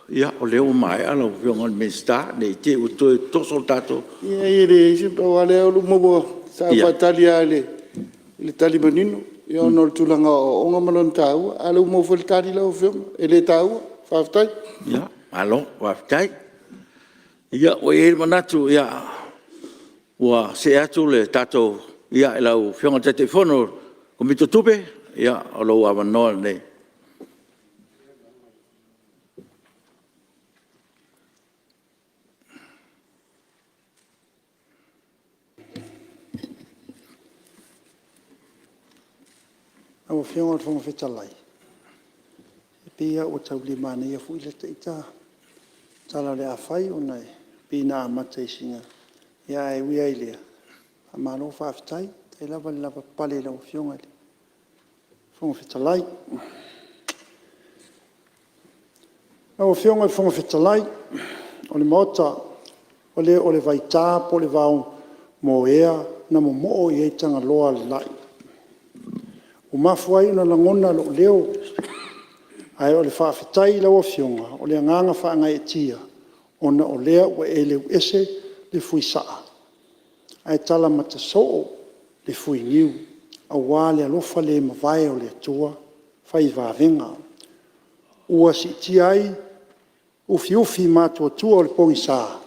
ia o le o mai ala fionga le mista ne te o to soltato
Ia ire se pa wale o mo sa fatalia le tali manino ia no tulanga o nga malon tau ala mo fol tali la o fiom ele tau faftai
ia alo faftai ia o e manatu ia wa se atu le tato ia la fionga te telefono komito tupe ia o lo wa no ne
o fiona fo fetalai pia o tau le mana ia fu ile teita tala le afai o nei pina mate singa ia e wi ile amalo faftai e lava pale la fiona le fo fetalai o fiona fo fetalai o le mota o le vaita po le vau mo ea na mo ia tanga loa lai O mafu ai na langona lo leo. Ai o le whaafetai lau fionga, o le nganga whaangai tia, ona o lea ua e leu ese le fui saa. Ai tala mata soo le fui niu, a wā le alofa le mawai o le atua, whai vāvenga. Ua si tia ai, ufi ufi mātua tua o le pongi saa.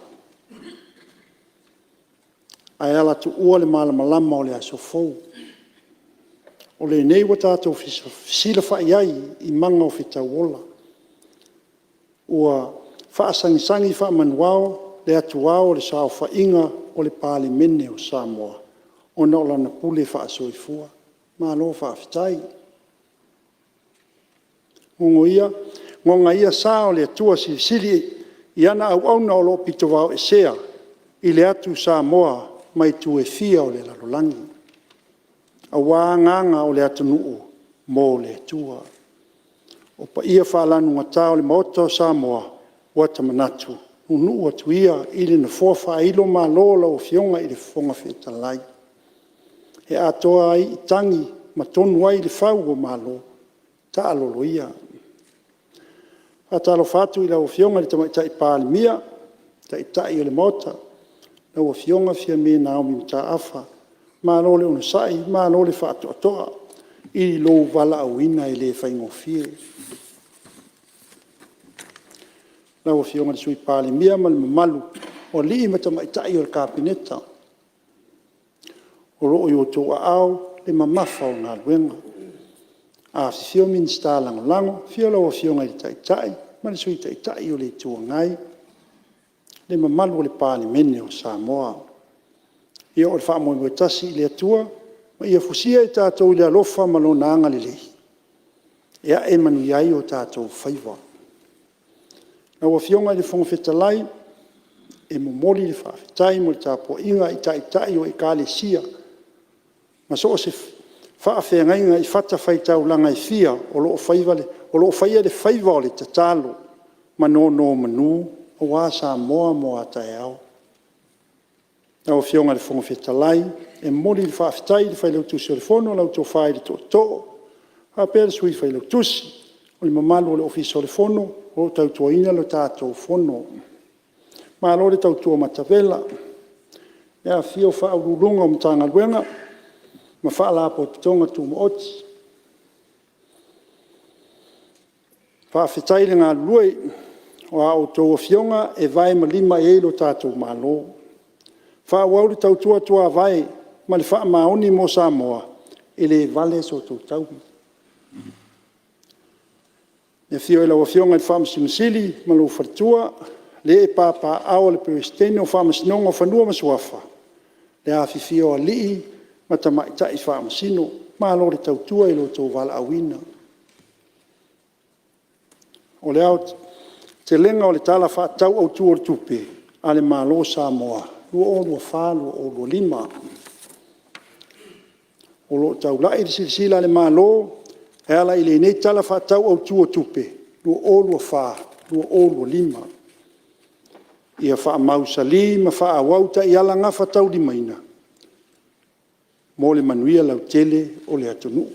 Ai ala tu ua le malamalama o le asofou. O le nei wa tātou fisila whai ai i manga o fitau ola. Ua whaasangisangi whaamanuao le atuao le sao whainga o le Palemene o Samoa. Ona ola na pule whaasoifua. Mā lo whaafitai. Ngonga ia sao le atua sili i ana au auna o lo pito wao e sea i le atu Samoa mai tu e fia o le lalolangi. A wānganga o le atunuu mō le tua. O pa ia whaalanu ngata o le maoto Samoa wa tamanatu. Unu atu ia ili na fōwha ilo mā lola o fionga i le fonga whetalai. He atoa ai i tangi ma tonu ai le whau o mā lo. Ta alolo ia. Atalo fatu i la o fionga le tamaitai Palemene, tai o le mota. Na o fionga fia me na o mimta afa. Mā lo le unasai, mā lo le whātua toa, i lo wala au ina i le whaingofie. Na o fionga le sui Palemene ma le mamalu, o li mata maitai o le kapineta. O roo i o toa au, le mamafa o ngā luenga. A fio minsta lango, fio la o fionga i taitai, ma le sui taitai o le tua ngai. Le mamalu o le Palemene o Samoa. Ia o le wha moe tasi le atua, ma ia fusia i tātou le alofa ma lo naanga le lei. Ia e manu iai o tātou whaiwa. Na ua fionga i le whonga whetalai, e momoli le whaafetai mo le tāpua inga i taitai o e kāle sia. Ma so o se whaafengainga i whata whaitau langa i fia o loo whaia le whaiwa o le tatalo, ma no manu o wā Samoa mo atai au. Na o fionga le whonga whetalai, e mori le whaafetai le whailau tusi o le whono, lau tō whai le tō. Ha pēr sui whailau tusi, o le mamalu o le ofisa o le whono, o le tau tua ina le tātou whono. Ma lo le tau tua matavela, ea fio whaururunga o mtanga luenga, ma whaalapo o pitonga tu mooti. Whaafetai le ngā luei, o a o tō fionga e vai ma lima e lo tātou malo. Whaawau le tautua tua vai, ma le wha maoni mo Samoa, e le vale so tau tau. E fio e lau fionga i whaamasimasili, ma lo whartua, le e pāpā au le peristene o whaamasinonga o whanua masuafa. Le awhi fio a lii, ma tamaitai i whaamasino, ma lo le tautua i lo tō wala awina. O le au te lenga o le tala whaatau au tuor tupe, a le malo Samoa. Lua o lua wha, lua o lua lima. O lo tau lai le silisila le malo, e ala i le nei tala whaatau au tua tupe. Lua o lua wha, lua o lua lima. Ia wha mausali, ma wha awauta i ala ngā whatau di maina. Mo le manuia lau tele o le atunu.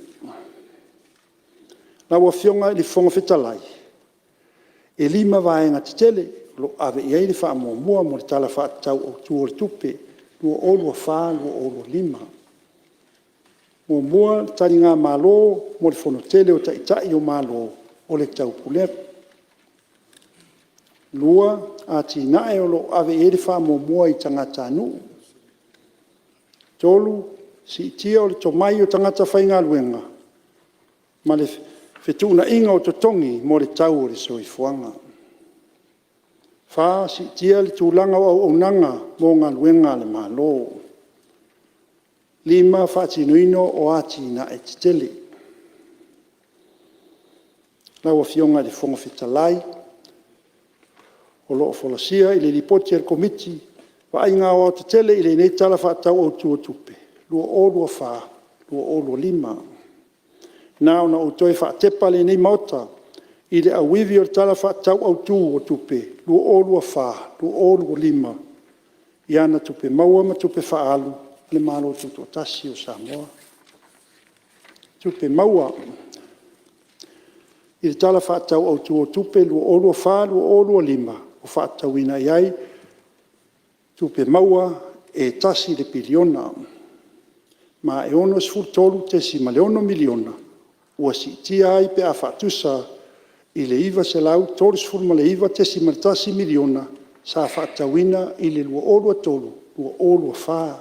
Lau a fionga i le whonga whetalai. E lima vaenga te tele, lo ave iai le wha mua mo le tala wha tau o tua le tupe, lua o lua wha, lua o lua lima. Mua tari ngā malo mo le fonotele o taitai o malo o le tau pulepu. Lua a tinae o lo ave iai le wha mua i tangata anu. Tolu si tia o le tomai o tangata whainga luenga, ma le whetuna inga o totongi mo le tau o le soifuanga. Wha si tia le tūlanga o aunanga mō ngā luenga le malo. Lima whaatinuino o atina e te tele. Lau a fionga le whonga whetalai. O loo wholasia i le ripoti al komiti. Wa ai ngā o te tele i le nei tala whaatau au tua tupe. Lua o lua wha, lua o lua lima. Nao na o toi whaatepa le nei mauta. I le awivi o tala whaatau au tua tupe. Lua o lua wha, lua o lua lima. I ana tupe maua ma tupe whaalu. Le malo tuto tasi o Samoa. tupe maua. I le tala whaatau au tua tupe lua olua wha, lua olua lima. O whaatau ina iai, tupe maua e tasi le piliona. Ma e ono sfurtolu te si maleono miliona. Ua si tia ai pe a whaatusa i le iwa se lau tolu sfurma le iwa te si maletasi miliona. Sa whaatau ina i le lua olua tolu, lua olua wha.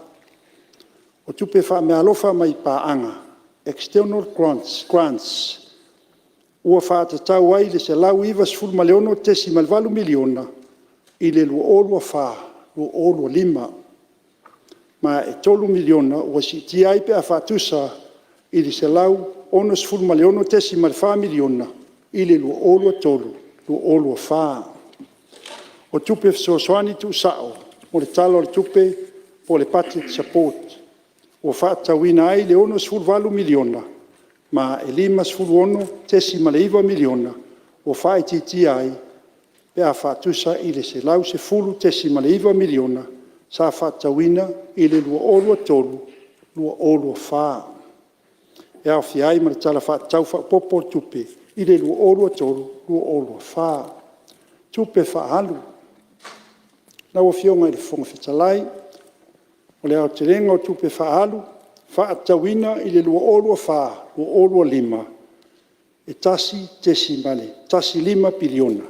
O tupe wha me alofa mai paanga. External grants. Ua whaatatau ai le se lau iwa sfurma leono te si malvalu miliona. I le lua olua wha, lua olua lima. Ma e tolu miliona ua si tia ai pe a whaatusa i le se lau ono sfurma leono te si malfa miliona. I le lua olua tolu, lua olua wha. O tupe sosoani tu sao, o le talo le tupe, o le budget support. O whaatauina ai le ono sfurvalu miliona. Ma e lima sfuru ono te si maleiva miliona. O whaititi ai pe a whaatusa i le se lau se fulu te si maleiva miliona. Sa whaatauina i le lua olua tolu, lua olua wha. E au fiai ma le tala whaatau whapopo tupe i le lua olua tolu, lua olua wha. Tupe whaalu. Nau o fionga i le fonga whetalai. O le au te renga o tupe whaalu. Whaatauina i le lua olua wha, lua olua lima. E tasi te si male, tasi lima piliona.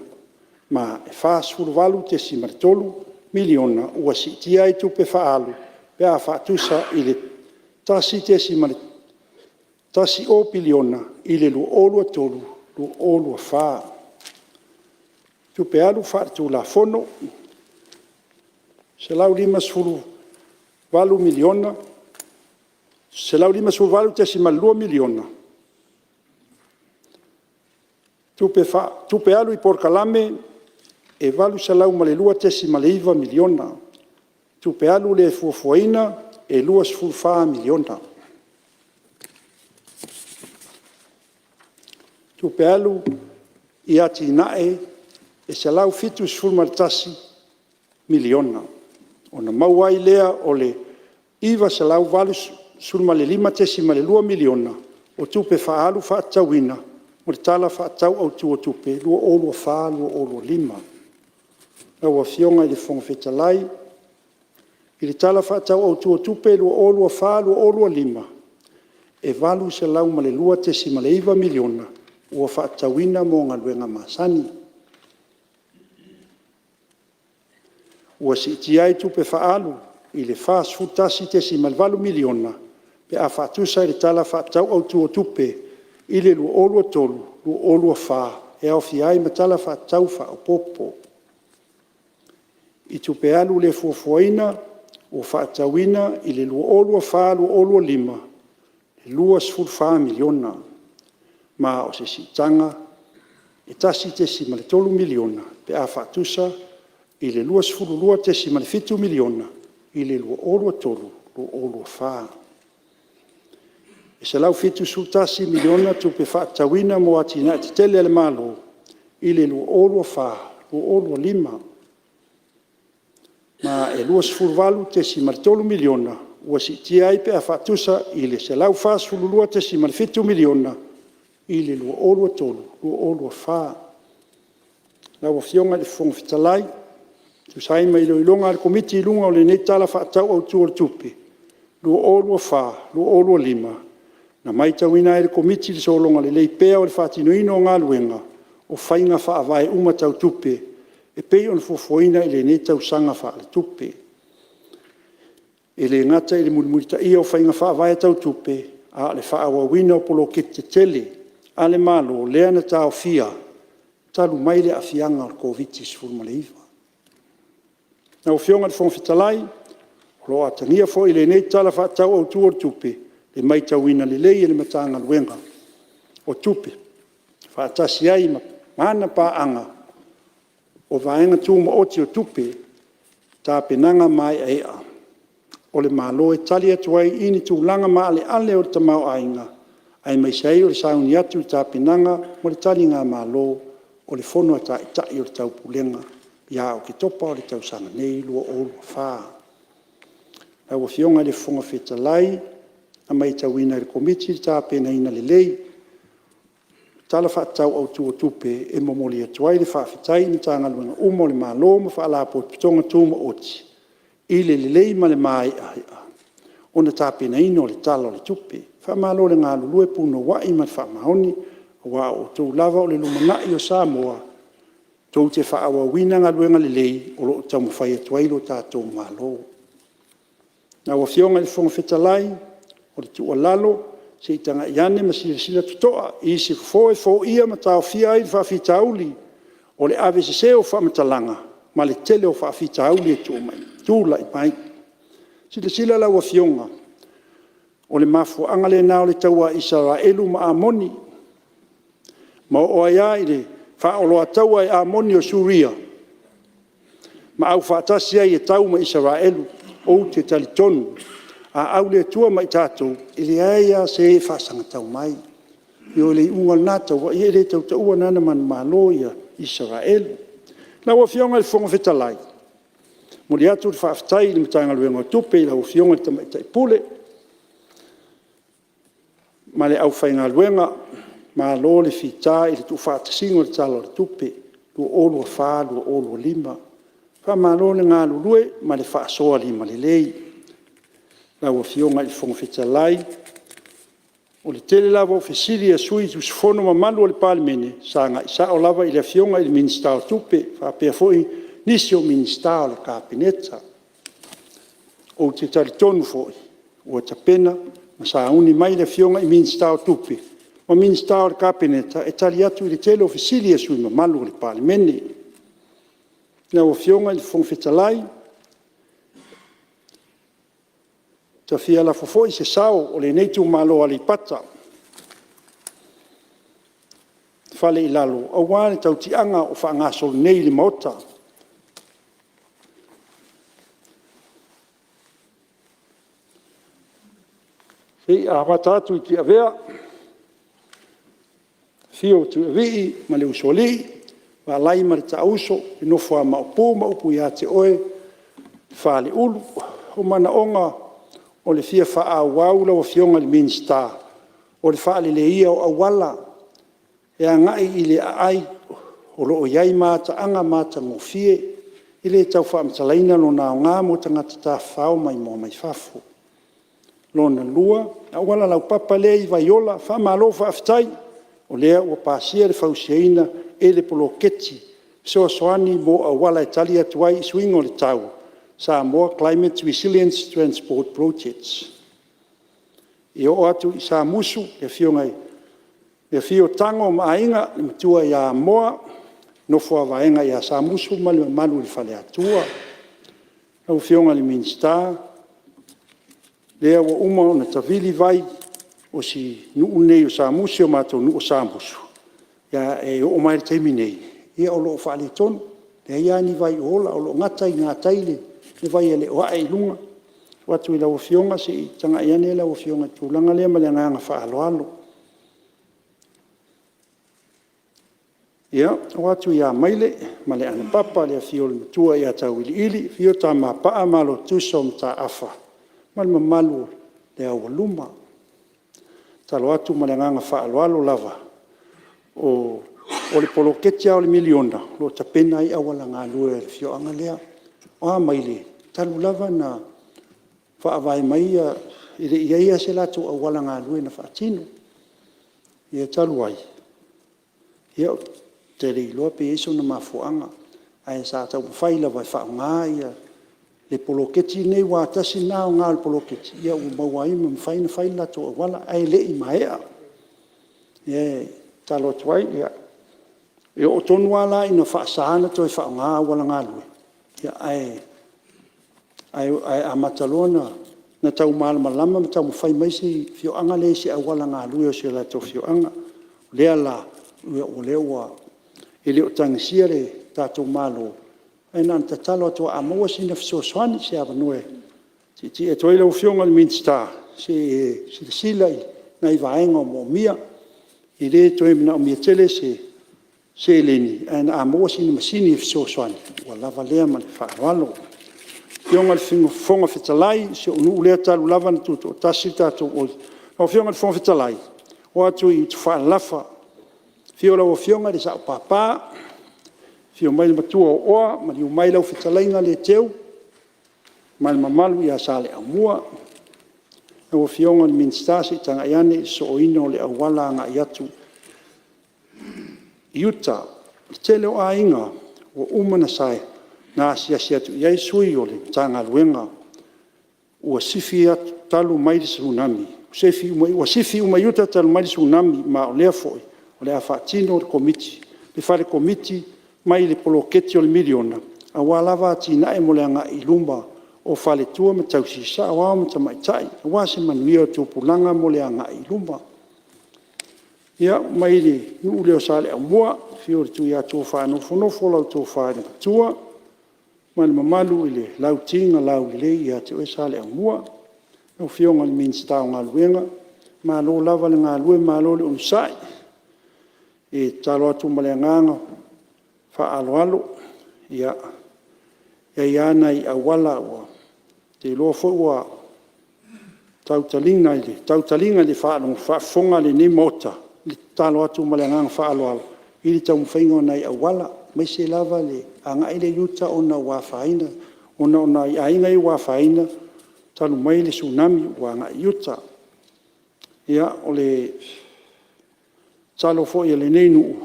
Ma e wha sfurvalu te si male tolu miliona. Ua si tia i tupe whaalu. Pe a whaatusa i le tasi te si male, tasi o piliona i le lua olua tolu, lua olua wha. Tupe alu whaatu la fono. Se lau lima sfuru valu miliona. Se lau lima sfuru valu te si malua miliona. Tupe alu i porkalame e valu se lau male lua te si maleiva miliona. Tupe alu le fuafuaina e lua sfuru wha miliona. Tupe alu i ati inae e se lau fitu sfuru maletasi miliona. Ona mau ai lea o le iwa se lau valu sulma le lima te si male lua miliona. O tupe whaalu whaatauina. O le tala whaatau au tua tupe lua olua wha, lua olua lima. Nau a fionga i le fonga whetalai. I le tala whaatau au tua tupe lua olua wha, lua olua lima. E valu se lau male lua te si male iwa miliona. Ua whaatauina mo ngā luenga masani. Ua si tiai tupe whaalu i le wha sfutasi te si malvalu miliona. Pe a whaatusa i le tala whaatau au tua tupe i le lua olua tolu, lua olua wha. E au fiai ma tala whaatau whaopopo. I tupe alu le fuafuaina o whaatauina i le lua olua wha, lua olua lima. Le lua sfuru wha miliona. Ma o se sitanga e tasi te si male tolu miliona. Pe a whaatusa i le lua sfuru lua te si male fitu miliona. I le lua olua tolu, lua olua wha. E se lau fitu sultasi miliona tupe whaatauina mo ati na te tele ale malo. I le lua olua wha, lua olua lima. Ma e lua sfuru valu te si male tolu miliona. Ua si tia ai pe a whaatusa i le se lau wha sfuru lua te si male fitu miliona. I le lua olua tolu, lua olua wha. Lau a fionga le fonga fitalai. Tu sai mai lo ilonga al komiti lunga o le nei tala whaatau au tua tupe. Lua olua wha, lua olua lima. Na mai tauina e le komiti le solonga le lei pea o le whaatinoina o ngā luenga. O whainga whaavai uma tau tupe. E pei on fofoina i le nei tau sanga wha le tupe. E le ngata i le mulimurita ia o whainga whaavai tau tupe. A le whaawawina o polo kete tele. A le malo lea na tau fia. Talu mai le afianga o COVID-19 fulmaleiva. Na o fionga le fonfitalai, lo atania fo i le nei tala whaatau au tua tupe, le mai tauina le lei e le matanga luenga. O tupe, whaatasi ai mana paanga, o vaenga tūma oti o tupe, tā penanga mai a ea. O le malo e tali atuai ini tūlanga maa le ale o le tamau ainga, ai mai sei o le sauni atu tā penanga mo le tali ngā malo, o le fono ata itai o le tau pulenga. Ia o ki topa o le tausanga nei lua olua wha. Au fionga le fonga whetalai, a mai tauina le komiti ta pena ina le lei tala whaatau au tupe e momoli atuai le whaafitai ni tanga luenga umo le malo ma whaala po pitonga tuma oti i le lei ma le mai ona ta pena ina o le tala o le tupe whaamalo le ngā lulue puno wai ma whaamahoni wa o tau lava o le lumanai o Samoa tau te whaawa wina ngā luenga le lei o lo tamu whai atuai lo tātou malo. Nā wa fionga le whonga whetalai o le tua lalo se itanga iane ma sila tutoa i si foe fo ia ma tau fia i whaafitauli o le ave se seo whaamatalanga ma le tele o whaafitauli e tu mai tūla i mai. Sila la wa fionga o le mafu angale nao le taua Israelu ma amoni ma o aia i le whaoloa taua e amoni o Suria ma au whaatasi ai e tau ma Israelu o te talitonu a au le tua mai tātou i le aia se e whaasanga tau mai i o le unga nata wa i e le tau taua nana man malo ia Israelu na wa fionga le whonga whetalai mo le atu le whaafitai le matanga luenga tupe i la wa fionga le tamaitai pule ma le au whainga luenga ma lo le fita i le tu whaatasingo le talo le tupe lua olua wha, lua olua lima wha ma lo le ngā lulue ma le whaasoa lima le lei la ua fionga i whonga whetalai o le tele lava o fesili a sui tu sifono ma malu o le Palemene sa ngā isa o lava i le fionga i le minista o tupe wha pia foi nisi o minista o le kapineta o te talitonu foi ua tapena ma sa uni mai le fionga i minista o tupe o minista o le kapineta e tali atu i le tele o fesili a sui ma malu o le Palemene la ua fionga i le whonga whetalai ta fia la fofoi se sao o le neitu malo ali pata. Fale i lalo, au wane tau tianga o whaangaso nei li mota. Hei a watatu i ti avea, fio tu avii, ma le usoli, wa lai ma le ta uso, i nofua ma upu, ma upu ia te oe, fale ulu, o mana onga, o le fia wha wau la o fionga le minsta, o le wha le ia o awala, e a ngai i le ai, o lo o iai mata, anga mata ngō fie, i le tau wha amtalaina lo nā ngā mo tangata tā whao mai mō mai whafo. Lo na lua, a wala lau papa lea i vaiola, wha malo wha aftai, o lea ua pāsia le whausiaina e le poloketi, soa soani mo a wala e tali atuai i swingo le tau. Samoa Climate Resilience Transport Projects. I o atu i Samusu, le fio tango maainga, le matua i a moa, nofua vaenga i a Samusu, malu le fale atua. Au fionga le minsta, lea wa uma o na tavili vai, o si nuu nei o Samusu, o mato nuu o Samusu. Ia e o mai le teimi nei. Ia o lo fale tonu, le ia ni vai ola, o lo ngatai ngātai le vai ele o ai lunga watu ila o fionga si tanga iane la o fionga tulanga le male nga fa alo ia watu ia maile male ana papa le fiol tua ia tawili ili fio tama pa malo tusom ta afa mal malu le o luma talo watu male nga fa alo lava o le poloketia o le miliona lo tapena i awala nga lue fio anga lea o maile talu lava na whaavai mai i re ia se latu a wala ngā lue na whaatino. Ia talu ai. Ia te rei loa pe eso na mafuanga. Ai sa tau whaila vai whaangā ia le poloketi nei wā tasi nao ngā le poloketi. Ia u mawai ma mwhaina whaila to a wala ai le i maea. Ia talo atuai ia. Ia o tonu ala ina whaasahana to i whaangā wala ngā lue. Ia ai amatalona na tau malama ma tau fai mai si fio anga le si awala nga luo si la to fio anga le ala o le wa ele o tangsia le tatou malo e nan tatalo to amo si na fso swani si ava noe ti e toile o fio ngal minsta si silai na i vaenga mo mia i le to e na mia tele se leni an amo si na masini fso swani wala valea man fa walo fionga le fonga fitalai, se unu lea talu lava na tuto o tasi tatou oi. O fionga le fonga fitalai, o atu I tu wha lafa, fio lau o fionga le sa o papa, fio mai le matua o oa, ma li o mai lau fitalai nga le teu, ma le mamalu ia sa le amua, o fionga le minstasi tanga iane so o ino le awala nga iatu. Iuta, tele o a inga, o umana sai, na sia tu iai sui o le tanga luenga, ua sifi atu talu mai le tsunami. Ua sifi uma iuta talu mai le tsunami, ma o lea foi, o lea whaatino o le komiti. Le whare komiti, mai le poloketi o le miliona, a walawa tina e mo le anga I lumba, o whale tua ma tausisa, a wao ma tamaitai, a wase manuia o tupulanga mo le anga I lumba. Ia, mai le nuu leo sa le amua, fio le tui atu whanofo lau tō whare tua, ma le mamalu I le lau tinga lau le ia te oe sa le amua, o fionga le minstao ngā luenga, ma lo lava le ngā lue ma lo le unsai, e talo atu ma le nganga, wha alo, ia iana I awala ua, te loa fo ua tautalinga le wha fonga le ni mota, le talo atu ma le nganga wha alo, I le tau mwhainga nei awala, mai se lava le anga ile yuta ona wafaina, ona I ainga I wafaina, talu mai le tsunami wa anga yuta. Ia o le talo fo ia le neinu,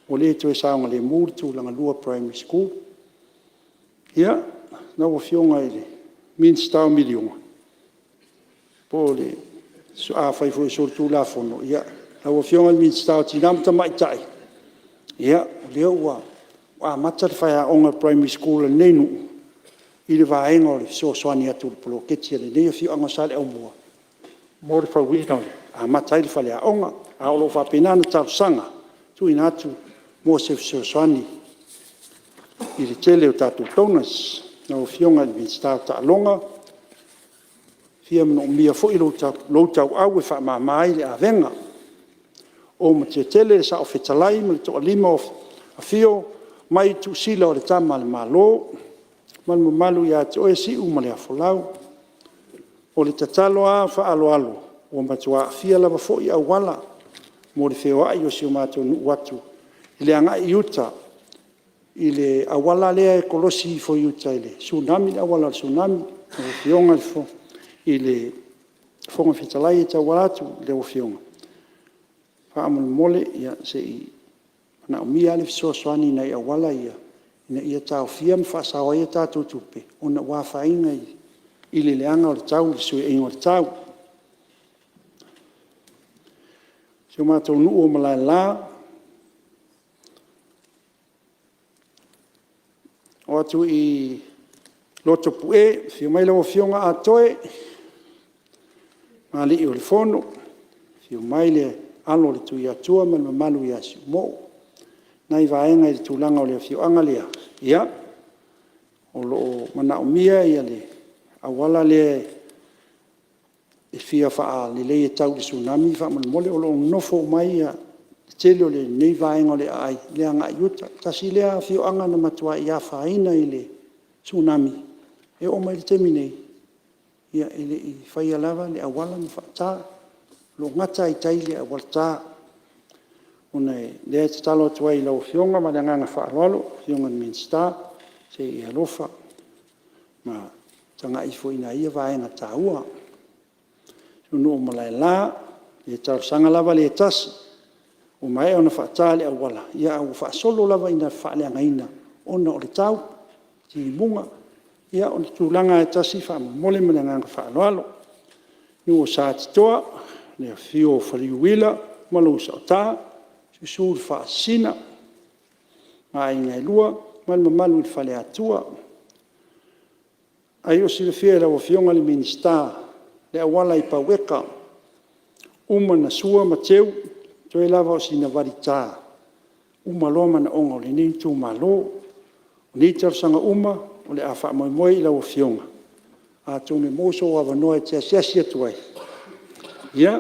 o le to saunga le murtu langa lua primary school. Ia, na wa fionga ile, minstau milionga. Po le, a fai fo sortu la fono, ia, na wa fionga minstau tinamta maitai. Ia, leo wa mata le whaia onga primary school neinu, I le vaenga o le so soani atu le poloketi le nei fio anga sale au mua. Mo le whawina a mata I le whalea onga, a olo whapenana tau sanga, tu ina atu mo se so soani I le tele o tatu tonas, na o fionga le minsta ta longa, fia mno mia fo I lo tau au e wha mamai le avenga, o ma te tele sa o fetalai, ma le toa lima o fio, mai tu sila o le tama le malo, ma le mamalu ia te oe si uma le afolau, o le tatalo a wha alo, o matua fia lava fo I awala, mo le feo ai o si o mātou nu watu, I le anga I uta, I le awala lea e kolosi fo iuta I le tsunami, le awala le tsunami, o fionga le fo, I le fonga fitalai e tau walatu, le o fionga. Whaamul mole ia se I na umia le fiso swani na I awala ia ina ia tau fia mwhasawa ia tātou tupe o na wafainga I le leanga o le tau le sui ingo le tau. Sio mātou nuu o malai la o atu I loto pue fio mai lawa fionga a toe ma li o le fono fio mai le alo le tui atua ma le malu ia si mo. Nai vaenga I le tūlanga o le fio anga lea. Ia, o lo mana o mia ia le awala le e fia faa le le tau le tsunami faa mana mole o lo nofo mai ia tele o le nei vaenga o le ai le anga iuta. Tasi lea fio anga na matua ia faina I le tsunami. E o mai le teminei. Ia ele I fai alava le awala na faa taa. Lo ngata I tai le awala taa. Ona le te talo atua I lau fionga ma le nganga whaarolo, fionga ni minsta, se I alofa, ma tanga I fo ina ia vaenga tāua. Nunu o malai la, le tau sanga lava le tasi, o mai ona whaata le awala, ia au whaasolo lava ina whaaleanga ina, ona o le tau, ti munga, ia o le tūlanga e tasi whaamole ma le nganga whaarolo. Nu o sa titoa, le fio whariuila, malo sa o taa, sur fa sina ai ngai lua mal mamalu fa le atua ai o si fiera o fionga le minsta le awala I paweka uma na sua mateu toi lava o sina varita uma loma na onga le ni tu malo ni tar sanga uma o le afa moi moi la o fionga a tu me moso wa no e sia tuai ia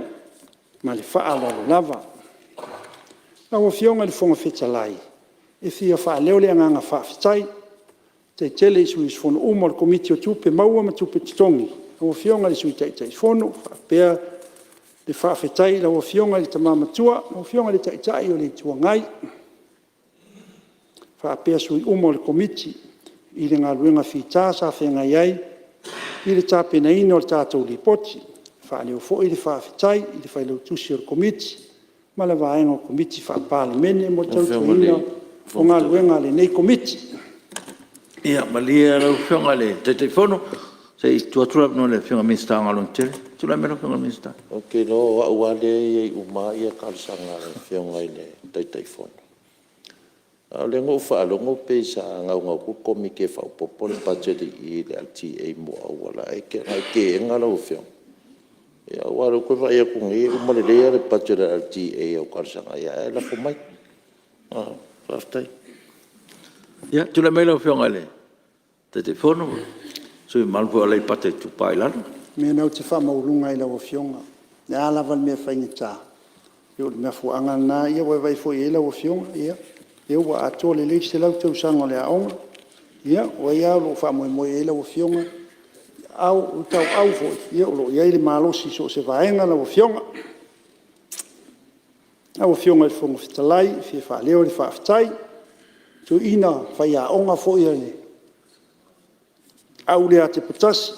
ma le fa ala lava na o fionga le fonga fetalai. E fia wha leo le nganga wha fitai, te tele sui fono uma le komiti o tupe maua ma tupe titongi. O fionga le sui tai fono, pea le whaafetai la o fionga le tamamatua, o fionga le tai o le tuangai. Whaapea sui uma le komiti, i le ngā luenga whita sa whenga iai, i le tāpena ina o le tātou li poti, whaaneo fo i le whaafetai, i le whailau tusi o le komiti, ma le vaenga o komiti Palemene mo tautua ina o ngā luenga le nei komiti.
Ia, malia rau whionga le te fono, se i tuatura no le whionga minsta ngalong tere, tula mero whionga minsta.
Ok, no, auale i uma ia kalsanga le whionga i le te fono. Le ngō whaalongo pe sa ngau ku komi ke whaupopo le budget i le LTA mo awala e ke ngala o whionga. Ia, waro koe wha ia kungi, umale lea le budget le LTA o kalsanga ia, e la fumai. Whaftai.
Ia, tula mero whionga le te fono, sui malpo alei pate tupai lana.
Mea nau te whamaurunga i lau o fionga. Ne alawa mea whaingita. Ia o mea fuanga nā, ia wai fo i lau o fionga, ia. Ia wa ato le leisi lau tau sango le aonga. Ia, wai au lo whamoe i lau o fionga. Au, tau au fo, ia o lo iai le malosi so se vaenga lau o fionga. Au o fionga i fonga fitalai, fie whaleo le whaafitai. Tu ina whai aonga fo i ane. Au lea te patasi,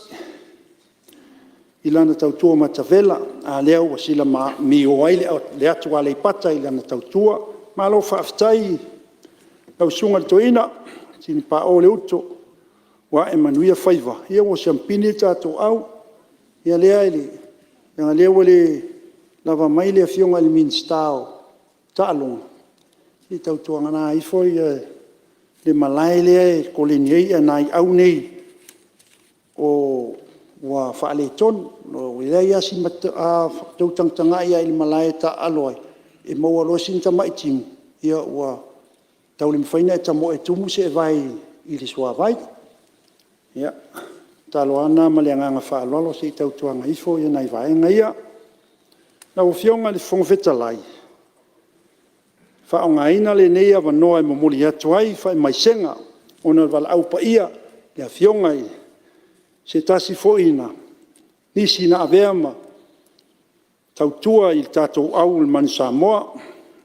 i lana tautua matavela, a leo wa sila mi o aile, le atu ale pata i lana tautua, ma lo whaafitai, au sunga le toina, tini pa o le uto, wa e manuia whaiva, ia wa siampini tato au, ia lea ili, ia lea wa le lava mai le fionga le minstao, ta alonga, i tautua ngana ifo i le malai lea, kolini ei, anai au nei, o wa whaale ton, no wilai asi tau tangtanga ia ili malai ta aloi, e maua losin ta mai timu, ia wa tau le mwhaina e ta mo e tumu se e vai i le sua vai. Ia, talo ana ma le anganga whaalolo se i tau tuanga ifo ia nai vaenga ia. Na o fionga le whongwhetalai. Whaonga ina le neia wanoa e mamuli atu ai, whai mai senga, ona wala aupa ia, le fionga i. Se tasi fo ina, nisi na aveama, tautua i tātou au le manu Samoa,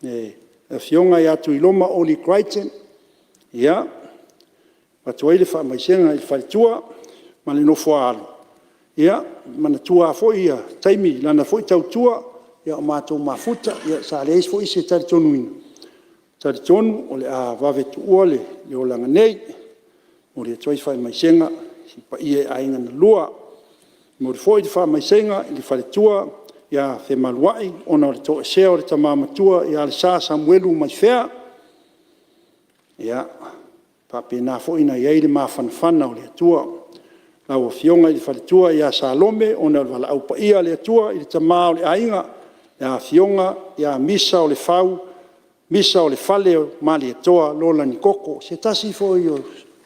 e fionga i atu i loma Oli Crichton, ia, watu aile wha maisenga i whaitua, ma le nofo alo. Ia, mana tua fo ia, taimi, lana fo i tautua, ia o mātou mafuta, ia sa leis fo i se taritonu ina. Taritonu, o le a wawetu ua le o langa nei, o le atuai whai maisenga, si pa ia ainga na lua. Mo le foi di wha maisenga, i le whaletua, ia whe maluai, ona o le to e sea o le tamamatua, ia le sa Samuelu mai whea. Ia, pape nā foi na iei le mawhanawhana o le atua. Lau o fionga i le whaletua, ia Salome, ona o le wala aupa ia le atua, i le tamā o le ainga, ia fionga, ia misa o le whau, misa o le whale o mali atoa, lola ni koko. Se tasi foi o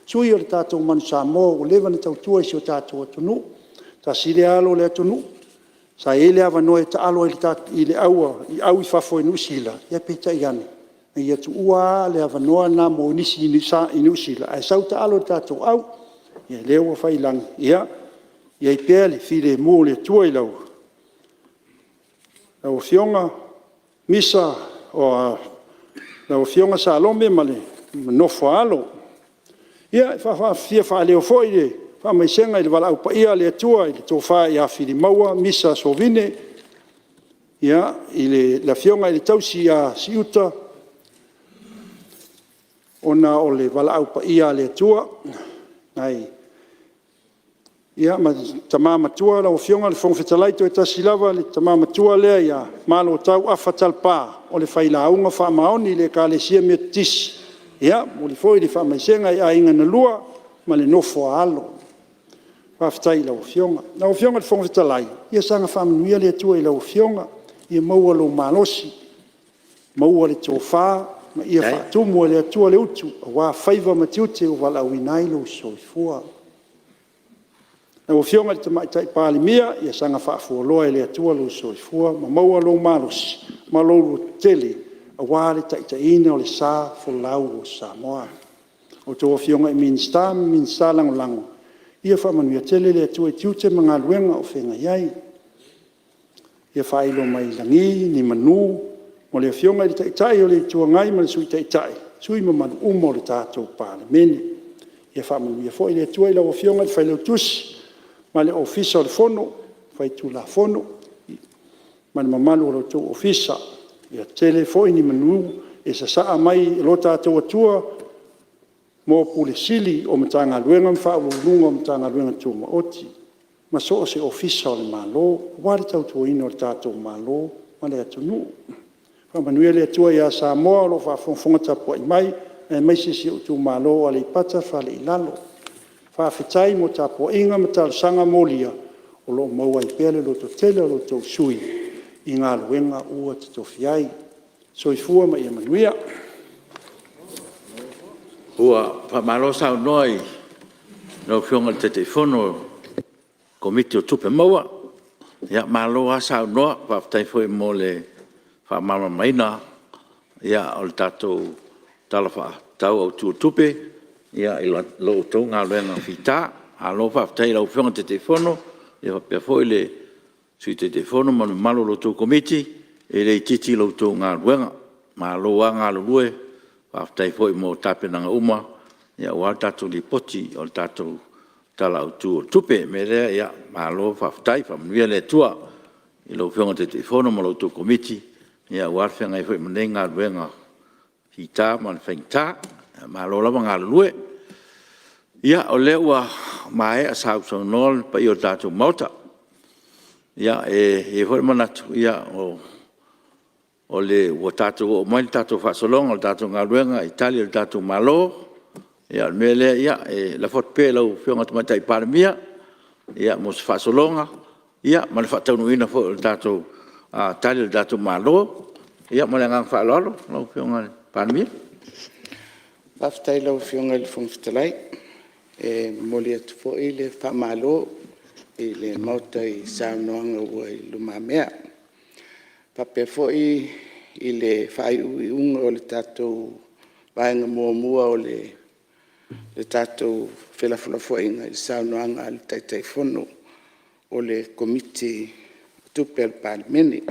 sui o le tātou manu Samoa, o lewa na tautua i si o tātou atunu, ta si le alo le atunu, sa e le awa noe ta alo i le aua, i au i whafo i nusila, ia peita i ane. I atu ua le awa noa na mo nisi i nusila, ai sau ta alo le tātou au, ia leo whai langi, ia i pēr le file mō le tua i lau. Lau fionga, misa, o lau fionga Salome ma le nofo alo, ia, fia wha leo fo i le, wha mai senga i le wala upa ia le atua, i le tōwha i a whiri maua, misa sovine, ia, i le la fionga i le tausi a siuta, ona o le wala upa ia le atua, ai, ia, ma tamama tua, la o fionga le whongwhetalaito e tasilawa, le tamama tua lea, ia, malo tau afatalpa, o le whailaunga wha maoni, le ka le sia mea tisi, ia, mo li foi li wha mai senga i a inga na lua, ma le nofo a alo. Whaftai lau fionga. Lau fionga le whongwhetalai. Ia sanga whamanuia le atua i lau fionga, ia maua lo malosi, maua le tōwha, ma ia whātumu le atua le utu, a wā whaiva matiute o wala winai lo soifua. Lau fionga le tamaitai Palemene, ia sanga whaafualoa le atua lo soifua, ma maua lo malosi, ma lo tele, a wāre taitaina o le sā folau o Samoa. o tō fionga i minsta lango. Ia whamanuia tele le atua i tiute mga luenga o whenga iai. Ia whailo mai langi, ni manu, mo le fionga i taitai o le tua ngai ma le sui taitai. Sui ma manu umo le tātou Palemene. Ia whamanuia fo i le atua i lau fionga i whailo tusi, ma le ofisa o le fono, whaitu la fono, ma le mamalu o le tō ofisa. Ia tele fo i ni manu, e sa saa mai lo tātou atua, mo pule sili o matanga luenga mwhaulunga o matanga luenga tū maoti. Ma so se ofisa o le malo, wari tau tō ino o tātou malo, ma le atunu. Whamanuia le atua ia Samoa lo whafonga tapua i mai, e mai sisi o tū malo a le ipata whale i lalo. Whawhetai mo tapua inga matala sanga molia, o lo maua i pele lo to tele lo tō sui, i ngā luenga ua te tofiai. So i fua ma ia manuia.
Ua whamalo sao noi no whionga te te whono komiti o tupe maua. Ia malo a sao noa whaftai fwoi mo le whamalo maina. Ia o le tātou talawa tau au tu tupe. Ia i lo tau ngā luenga whita. A lo whaftai lau whionga te te whono. Ia pia fwoi le sui te te whono manu malo lo tau komiti. E le titi lo tau ngā luenga. Malo a ngā lulue. Whaftai fwoi mo tāpenanga uma, ia wā tātou li poti o tātou tala au tū o tupe, me rea ia mālo whaftai, whamanuia le tua, i lau whionga te te whono mo lau tū komiti, ia wā whenga i fwoi mane ngā luenga hita, man whaingta, mālo lawa ngā lulue. Ia o le ua mae a sāu sau nol pa i o tātou mauta. Ia e fwoi manatu, ia o le ua tātou o mai tātou whasolonga, o tātou ngā luenga, Italia, o tātou malo, ia mele, ia, la whotpe lau whionga tamatai Palemene, ia mos whasolonga, ia, ma le whatau ina fo o tātou Italia, o tātou malo, ia, ma le ngang whalolo, lau whionga Palemene.
Whaftai lau whionga le whongfitalai, mo le atu fo i le whamalo, i le mauta i saunoanga ua i lumamea. Pape foi i le whai unga o le tātou vaenga mua o le tātou whelawhula whainga i saunoanga le taitai whono o le komiti tupe al Palemene.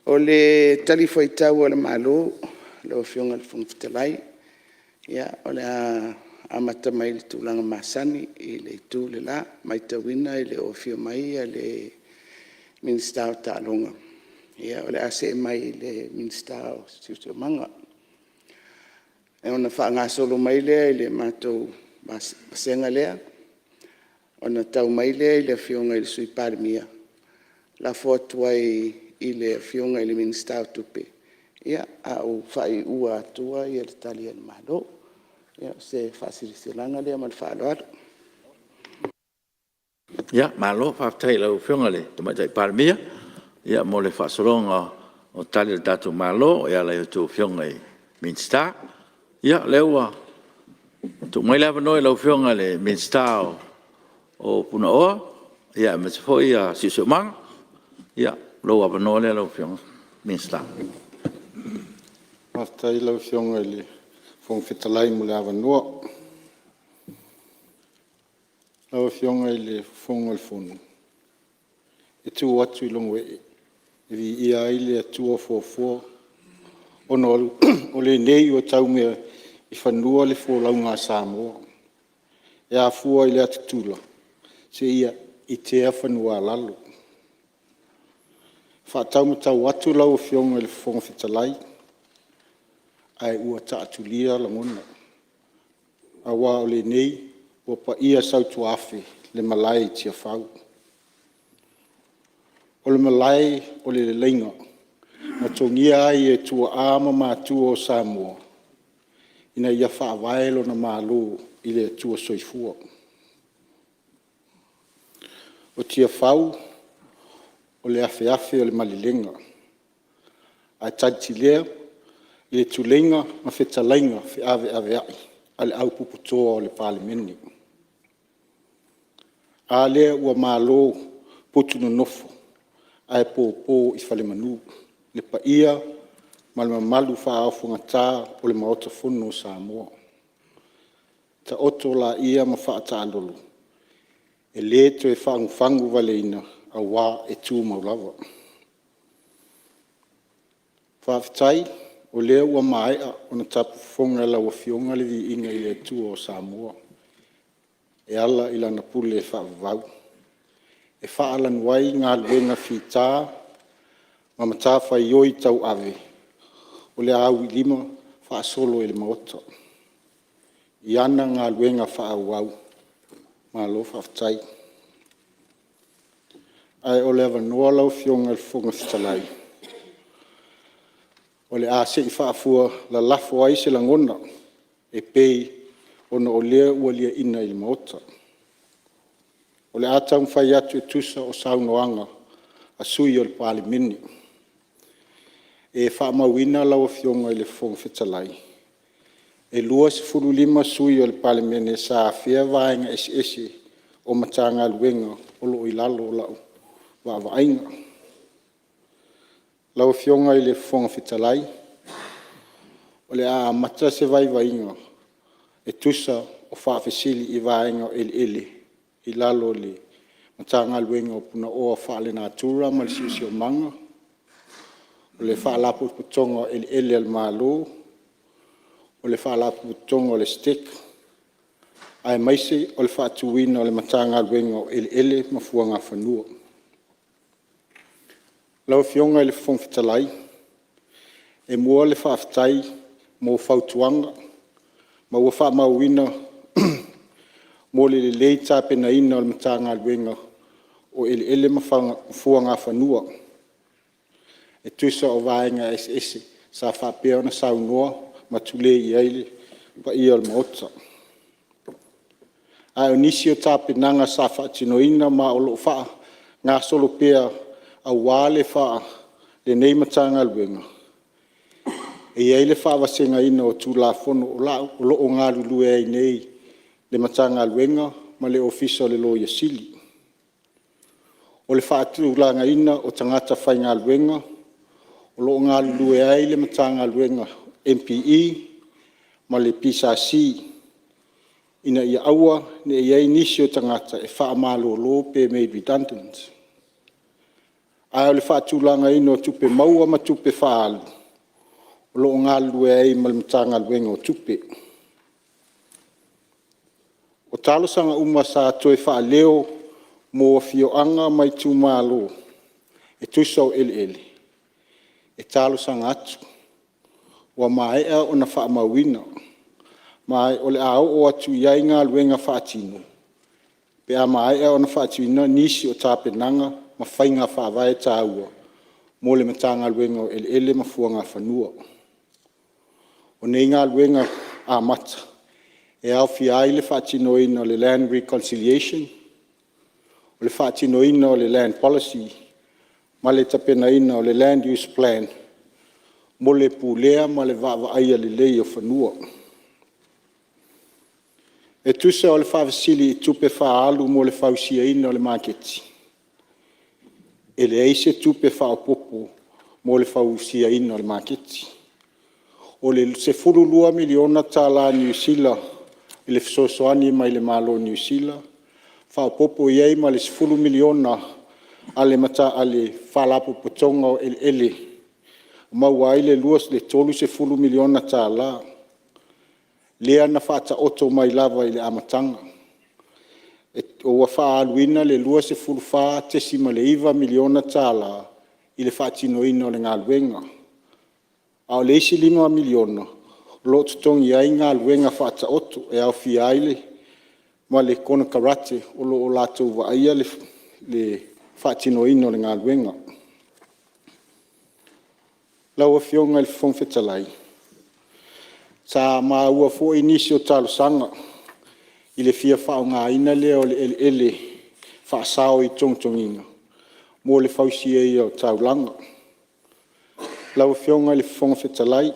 O le tali whai tau o le malo, le o whionga le whungfitalai, ia o le amata mai le tūlanga masani i le tū le la, mai tawina i le o whio mai a le minsta o tālonga. Ia o le ase mai le minsta o siutio manga. E ona wha solo mai lea i le mātou masenga lea. Ona tau mai lea i le whionga i le sui Palemene. La fotua i le whionga i le minsta o tupe. Ia a o whai ua atua i le tali al malo. Ia se whasirisilanga lea mal whaaloaro.
Ia, malo, whaftai lau whionga le tamatai Palemene. Ia mo le whasolonga o tali le tātou malo, ia lai o tū whionga i minsta. Ia leua, tū mai lewa noi lau whionga le minsta o puna oa, ia me te fwoi a siso manga, ia lau apa noi le lau whionga minsta.
Whaftai lau whionga i le whongwhitalai mo le awa noa. Lau whionga i le whonga le whono. E tū atu i longo e. Vi ia i le atua fōfō. Ono o le nei o tau mea i whanua le fōlau ngā Samoa. E a fua i le atutula. Se ia i te a whanua lalo. Whātau me tau atu lau whionga i le whongwhitalai. Ai ua ta atulia la ngona. A wā o le nei o pa ia sautu afe le malai tia whau. O le malai o le leinga, na tongia ai e tua ama mātua o Samoa, ina ia whaawaelo na mālo i le tua soifua. O tia whau, o le afe o le malilenga, a tati lea, i le tulenga ma whetalainga whi ave ai, a le au puputoa o le Palemene. A lea ua mālo putu no nofo, ai pōpō i whale manu, le paia, ma le mamalu wha au whungatā o le maota whono o Samoa. ta oto la ia ma whaatalolu. E le to e whangu waleina a wā e tū maulawa. Whaafitai o lea ua maea o na tapu whonga la ua fionga le vi inga i le tū o Samoa. E ala ila na pule e whaavavau. E whaalan wai ngā luenga whitā ma matā whai oi tau ave. O le au i lima whaasolo e le maota. I ana ngā luenga whaawau. Ma lo whaafitai. Ai o le awanoa lau fionga le whonga fitalai. O le a se I whaafua la lafo ai se la ngona e pei ona o lea ua lia ina I le maota. O le atau mwhai atu e tusa o saunoanga a sui o le Palemene. E whaamauina lau fionga I le whonga fitalai. E lua se furu lima sui o le Palemene sa awhia vaenga ese o matanga luenga o lo I lalo o lau wa vaenga. Lau fionga I le whonga fitalai. O le a mata se vai vaenga e tusa o whaafesili I vaenga ele I lalo le matanga luenga o puna o whaale nā tura ma le siusio manga. O le whaalapu putonga ele al malo. O le whaalapu putonga o le stick. Ai maise o le whaatuwina o le matanga luenga o ele mafuanga whanua. Lau fionga I le whongfitalai. E mua le whaafitai mo whautuanga. Ma ua whaamauina mo le lei tāpena ina o le matanga luenga o ele mafuanga whanua. E tusa o vaenga ese sa whapea ona saunoa ma tule I eile pa ia o le maota. Ai o nisi o tāpenanga sa whaatinoina ma o lo wha ngā solo pea a wale wha le nei matanga luenga. E eile wha wasenga ina o tūla fono o lo o ngā lulu e nei le matanga luenga ma le ofisa le loia sili. O le whaatulanga ina o tangata whai ngā luenga o lo ngā lulu e le matanga luenga MPE ma le PSC ina ia aua ne iei nisi o tangata e wha amalo lo pe made redundant. Ai o le whaatulanga ina o tupe maua ma tupe whaalu. O lo ngā lulu e ma le matanga luenga o tupe. O talosanga uma sa toe wha leo mo fioanga mai tūmalo e tusa o ele. E talosanga atu. Wa maea o na wha mawina. Mai o le ao o atu iai ngā luenga whaatino. Pe a maea o na whaatino nisi o tāpenanga ma whainga whaavae tāua. Mo le matanga luenga o ele mafuanga whanua. O nei ngā luenga a mata. E au fiai le whaatinoina o le land reconciliation. O le whaatinoina o le land policy. Ma le tapenaina o le land use plan. Mo le pulea ma le vaavaia le lei o whanua. E tusa o le whaafasili I tupe whaalu mo le whausiaina o le maketi. E le eise tupe whaapopo mo le whausiaina o le maketi. O le se furulua miliona tāla New Zealand I le fisosoani mai le malo New Zealand. Whaapopo iei ma le se furu miliona ale mata ale whaalapu putonga o ele. Maua ai le luas le tolu se furu miliona tāla. Lea na whaata oto mai lava I le amatanga. O wa whaaluina le luas se furu wha tesi ma le iwa miliona tāla I le whaatinoina o le ngā luenga. Ao le isi 5 miliona. Lo tutongi ai ngā luenga whaata oto e au fia aile ma le kona karate o lo o lato wa aia le whaatinoina o le ngā luenga. Lau a fionga I le whongwhetalai. Sa maa ua fo inisi o talo sanga. I le fia whao ngā ina lea o le ele whaasao I tongtonginga. Mo le whausia I o taulanga. Lau a fionga I le whongwhetalai.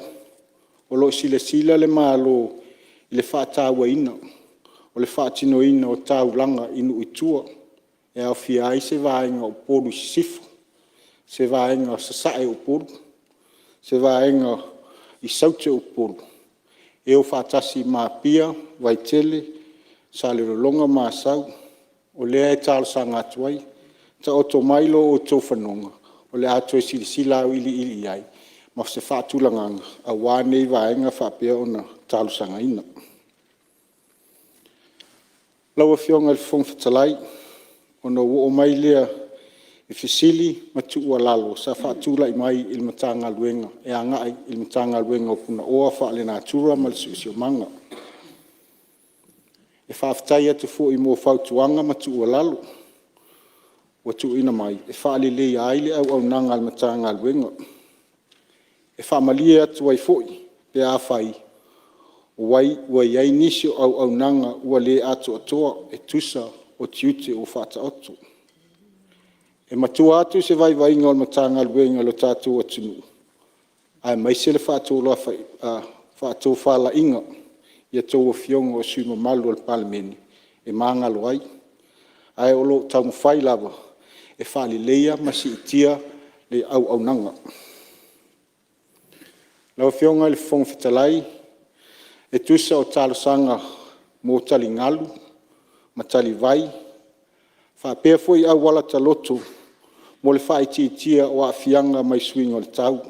O lo sila le malo I le whaatawa ina. O le whaatino ina o taulanga inu itua. E au fia ai se vaenga o poru sifu. Se vaenga sasae o poru. Se vaenga I saute o poru. e o whaatasi mā pia, vai tele, sa le rolonga mā sau, o lea e tālo sa ngātuai, ta oto mailo o tō whanonga, o le ato e silisila au ili ai, ma se whaatulanganga, a wānei vaenga whapea o na tālo sa ngaina. Laua fionga le whongwhitalai, o na o mai lea e fisili matu ua lalo, sa whaatula i mai il matanga luenga, e angai il matanga luenga o puna oa whaale nā tura ma le suisio manga. E whaafitai atu fo i mō whautuanga matu ua lalo, wa tu ina mai, e whaale lei aile au nanga il matanga luenga. E whaamalia atu ai foi, pe a whai, wai iai nisio au nanga ua le atu atoa e tusa o tiute o whata otu. E matua atu se vai ngā o matanga luenga lo tātou atunu. Ai mai se le whātou whala inga ia tau o fionga o suma malu al Palemene e māngalo ai. Ai o lo tau mwhai lava e whali leia masi itia le au nanga. Lau fionga le whongwhitalai e tusa o tālosanga mō tali ngalu, ma tali vai, whapea foi au wala taloto mo le whaititia o awhianga mai swinga o le tau.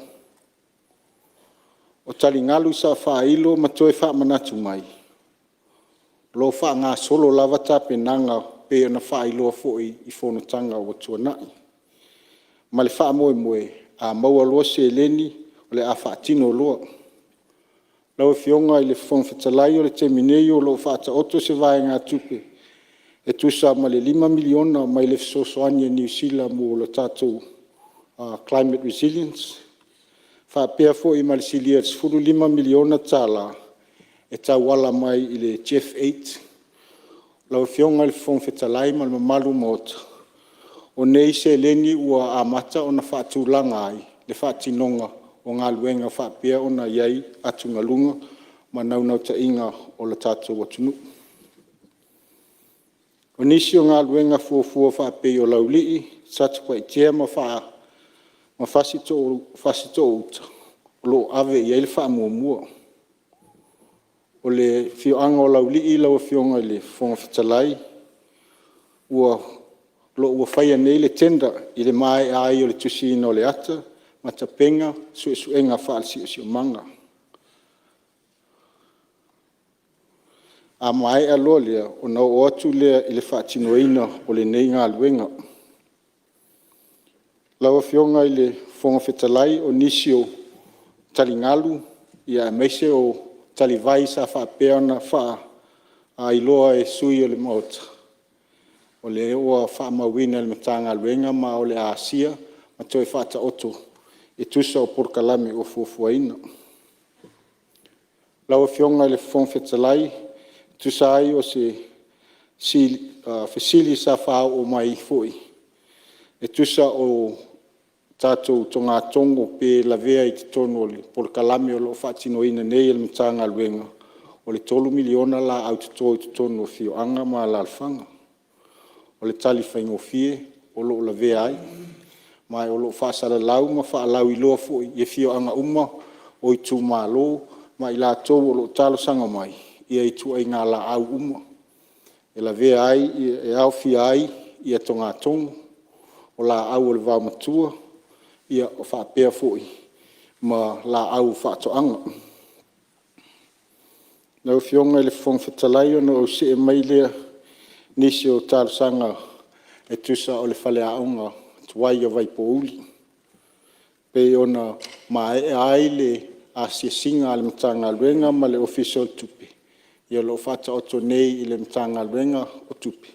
O tali ngalu sa whailo ma toe whamanatu mai. Lo wha ngā solo lava tape nanga pe na whailoa foi i Fonotaga o tuanai. Ma le wha moe a maua loa se leni o le a whaatino loa. Lau fionga i le whongwhitalai o le teminei o lo whaata oto se vai ngā tupe. E tusa ma le 5 miliona mai le fisosoani e New Zealand mo le tātou climate resilience. Whapea fo i malisilia 5 miliona tāla e tauala mai i le GF8. Lau fionga i le whongwhitalai ma le mamalu mota. O nei se leni ua amata o na whaatulanga ai, le whaatinonga o ngā luenga whapea o na iai atunga lunga ma naunau ta inga o le tātou atunu. O nisi o ngā luenga fuafua whapea o laulii, satu pa i tea ma fasito uta, o lo ave i eile wha mua. O le fioanga o laulii lau fionga i le whongwhitalai, ua whaia nei le tenda i le mai ai o le tusina o le ata, ma tapenga suenga whaalisi o manga. A mai a loa lea o na o atu lea i le whaatinoina o le nei ngā luenga. Laua fionga i le whongawhitalai o nisio talingalu i a meise o talivai sa whapea na wha a iloa e sui o le maota. O le oa whaamawina le matanga luenga ma o le Asia ma toi whaata oto e tusa o porkalame o fuafuaina. Laua fionga i le whongawhitalai tusa ai o se fesili sa whao o mai foi. E tusa o tātou tonga tongo pe la vea i te tono o le porkalame o lo whaatinoina nei le matanga luenga. O le 3 miliona la au te tono o fioanga ma la alfanga. O le tali whaingofie o lo la vea ai. Mai o lo whaasara lau ma whaalau i loa foi i fioanga uma o i tū mālo ma i la tau o lo talo sanga mai. Ia i tua i ngā la au uma. E la vea ai, e au fia ai, ia tonga tongo, o la au o le vau matua, ia o whaapea foi, ma la au whaatoanga. Nau fionga i le whongwhitalai o na o se e mai lea nisi o tālosanga e tusa o le whale aonga tuai o vai pouli. Pe o na mai ai le asia singa le matanga luenga ma le official tupe. Ia lo whata oto nei i le matanga luenga o tupi.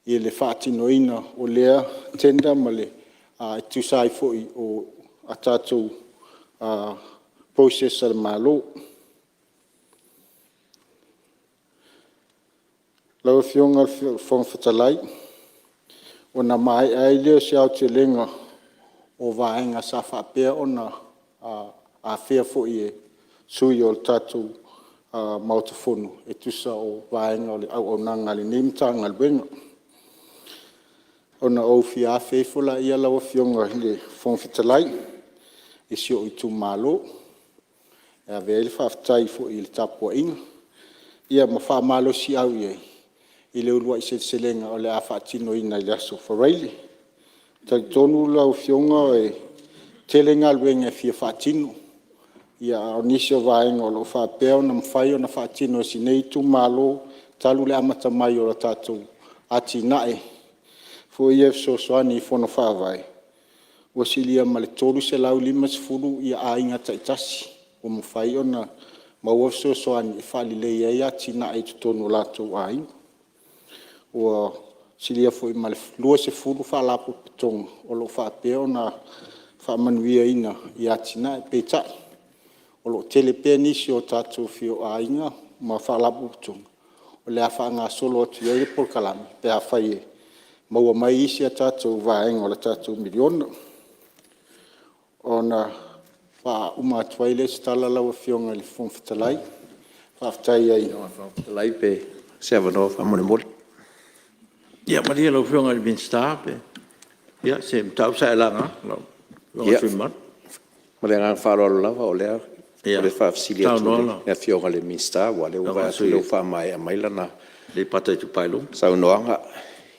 Ia le whaatinoina o lea tenda ma le tusai foi o a tātou process al malo. Lau fionga whongwhitalai, o na mai ai leo se au te lenga o vaenga sa whapea o na a whea foi e sui o tātou mautafonu e tusa o vaenga o le au nanga le nimtanga luenga. O na au fia whewhula ia lawa fionga le whongwhitalai e sio i tū malo. e vea le whaftai fo i le tapua inga. Ia ma whamalo si au iei. I le ulua i se lenga o le a whaatino ina i le aso whareili. Tai tonu lau fionga e telenga luenga fia whaatino. Ia o nisi o vaenga o lo whapeo na mwhai o na whaatino si nei tu malo talu le amata mai o la tātou ati nae. Fo ia soani i fono whawai. Wasilia ma le tolu se lau lima se furu ia a inga taitasi. O mwhai o na maua soani i whali le ia ati nae tutonu lato a inga. Ua silia foi ma le lua se furu whalapo pitonga o lo whapeo na whamanuia ina i ati nae peitai. O lo telepe nisi o tātou fio a inga ma whalapo pitonga. O le a whaanga solo atu i le polkalami pe a whai e. Maua mai isi a tātou vaenga o le tātou miliona. O na wha uma atuaile se tala lawa fionga le whomwhitalai. Whaftai ai.
Lai pe se avanoa whamone mori.
Ia, maria lau whionga i Minster, pe. Ia, se tau sa e langa, lau. Ia.
Ma le ngang wharoalo lawa o lea.
Ia.
O le whaafsili
Tau
atu
noala.
le whionga le Minster, wa le uwa atu leu whamai a maila na.
Le pata i tu pailo.
Sau noanga.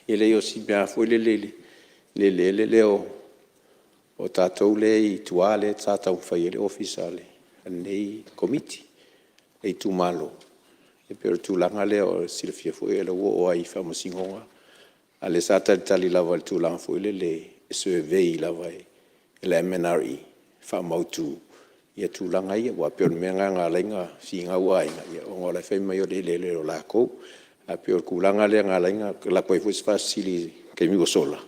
I le o si mea fwoi le leo. O tātou le i tua le tātou whai le ofisa le. Nei komiti. E tu malo. E pero tu langa le o silfia fwoi e la o ai whamasingonga. A le sa tali lava le tūlanga fo ile le survey lava e le MNRE whamautu ia tūlanga ia wa pio mea ngā lainga whinga ua inga ia o ngā lai whai mai o le o lako a pio kūlanga le ngā lainga la koe fwis whasili kei migo sola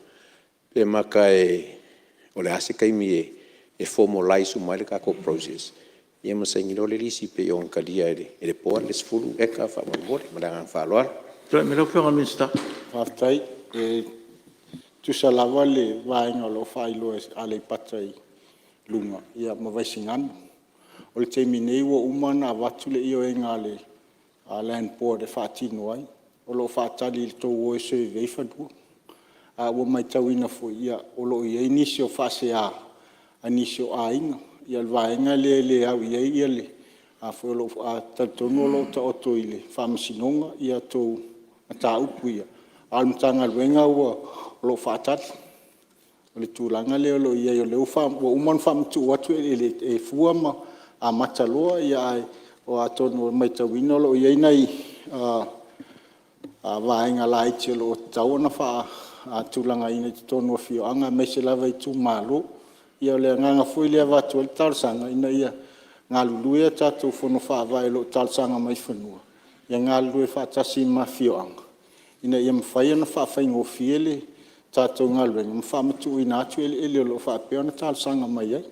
pe maka o le ase kei mi e formalize umai le kako process ia masaingilo le lisi pe o nkalia ele poa le sfulu eka whamamore ma le ngā whaloara.
Toi, me lau whionga Minster.
Whaftai e tusa lava le vaenga lo whailo a le patai lunga ia mawaisingan. O le teimi nei ua umana watu le io e ngā le a land board e whaatino ai. O lo whaatali le tau oe se veifadua. A ua mai tauina fo ia o lo ia inisio whase a inisio a inga. Ia le vaenga le au ia le a fo lo a tatonu lo ta oto i le whamasinonga ia tau a tā upu ia. Almtanga luenga ua lo whātari. O le tūlanga leo lo ia o leo ua uman whamtu watu e fuama a mataloa ia o a tono mai tawina lo ia inai a vaenga la iti lo tauna wha a tūlanga ina te tono fio anga me se lava i tū malo. Ia o le nganga fui lea watu le talsanga ina ia ngā luluia tātou whono whaavai lo talsanga mai whanua. Ia ngā lulue whaatasi ma fio anga. Ina ia mwhai ana whaafai ngofie le tātou ngā luenga. Mwhamatu i nātu ele o lo whaapeo na talsanga mai ai.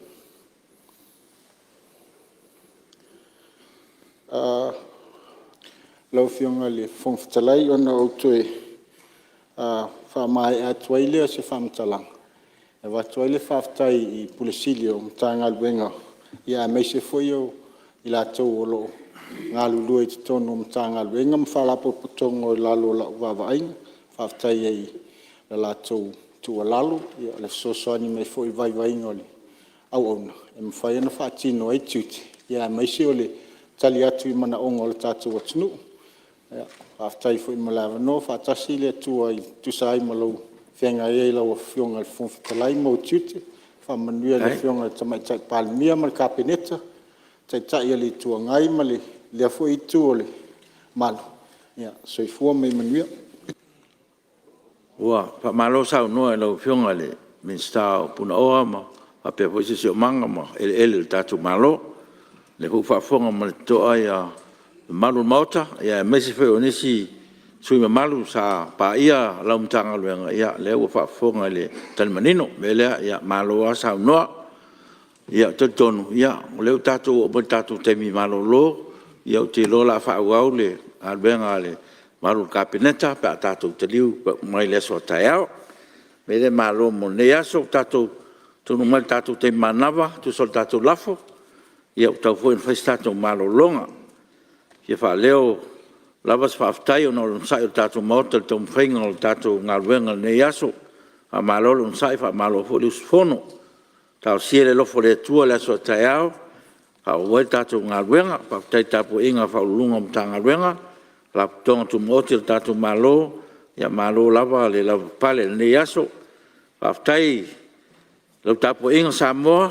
Lau fionga le whongwhitalai ona o toe whaamai atuai lea se whamtalanga. E watuai le whaaftai i Pulesili o mta ngā luenga. Ia mei se foi o i la tau o lo ngā lulua i te tono mta ngā luenga. Mwhalapo putongo i lalo la uwawa ainga. Whaaftai ei la tau tua lalo. Ia le sosoani mei foi vai vainga o le au auna. E mwhai ana whaatino ai tuti. Ia mei se o le tali atu i mana ongo le tātou atunu. Whaaftai foi malawa no. Whaatasi le tua i tusai malau. Whenga e lau a whionga le whongwhitalai mau tuti. Whamanuia le whionga tamai tai Palemene ma le kapeneta. Tai tai le tua ngai ma le lea fo i tu o le malo. Ia, so i fua mei manuia.
Ua, pa malo sau noa e lau whionga le Minster o puna oa ma. Pa pia po isi o manga ma ele le tātou malo. Le hu whaafonga ma le toa ia malu mauta. Ia mesi wheo nisi sui ma malu sa pa ia lau mtanga luenga ia le ua whaafonga le talimanino. Melea ia malo a sau noa. Ia te tonu ia o leu tātou o mo tātou temi malo lo. Ia o te lola whaauau le albenga le malu kapeneta pa tātou te liu mai le so tai au. Mele malo mo ne aso tātou tonu mai tātou te manawa tu sol tātou lafo. Ia o tau fo en fai tātou malo longa. Ia wha leo lavas whaaftai o nolo nsai o tātou maota le tau mwhainga o tātou ngaluenga ne aso. A malo nsai wha malo fo lius fono. Tau siele lofo le tua le aso tai au. wai tātou ngā ruenga, whaktai tāpu inga whaulunga mta ngā ruenga, la tonga tu moti o tātou malo, ia malo lava le lava pale nei aso, whaktai lau tāpu inga Samoa,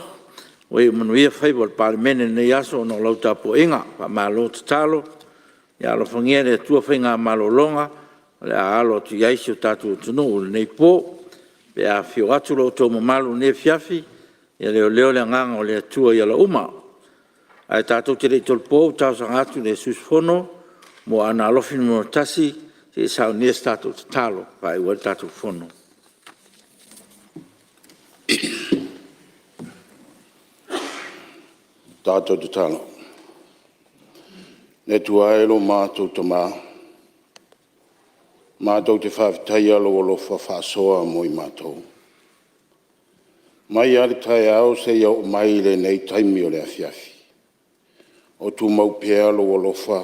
wai manuia whaiwa le Palemene nei aso no lau tāpu inga, pa malo te talo, ia alo whangia le tua whainga malo longa, le a alo tu iaisi o tātou tunu nei pō, pe a whio atu lo tō mamalu ne fiafi, ia leo le nganga o le atua ia la uma. Ai tātou te rei tolpo, tāu sang atu le susfono, mo ana alofin mo tasi, te sao nies tātou te talo, pa i wale tātou fono.
Tātou te talo. Ne tuaelo mātou te mā. Mātou te whawhitai alo o lofa whasoa mo i mātou. Mai ari tai au se iau mai le nei taimi o le awhiawhi. O tu mau pēa alo o lofa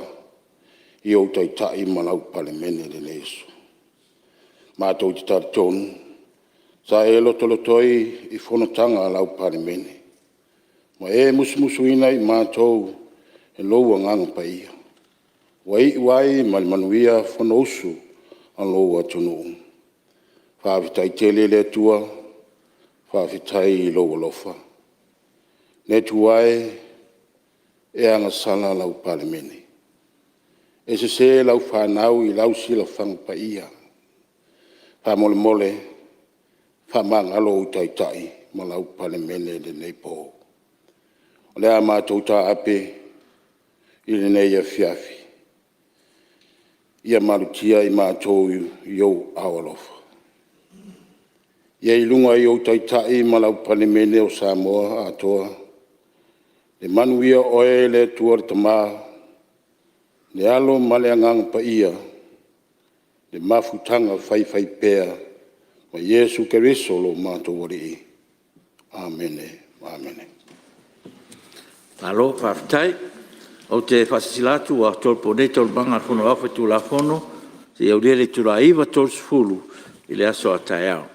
i au tai tai manau Palemene le nesu. Mātou te tari tonu. Sa e lotolotoi i Fonotaga lau Palemene. Ma e musu ina i mātou e loua nganga pa ia. Wai manuia whanousu an loua tunu. Whaawitai tele le tua, whaawitai i loua lofa. Ne tuai e anga sala lau Palemene. E se lau whanau i lau sila whanga pa ia. Whamole mole, whamangalo utai tai ma lau Palemene le nei po. O lea mātou tā ape i le nei a fiafi. Ia marutia i mātou i au awalofa. Ia i lunga i au taitai ma lau Palemene o Samoa atoa. Le manuia oe le tuar tamā. Le alo male angang pa ia. Le mafutanga fai pēa. Ma Yesu Keriso lo mātou wari i. Amene. Amene.
Alo, whawhitai. O te whasilatu a tolpo nei tolmanga whono awhai tu la whono, te au lere tu la iwa tolsfulu i le aso a tai au.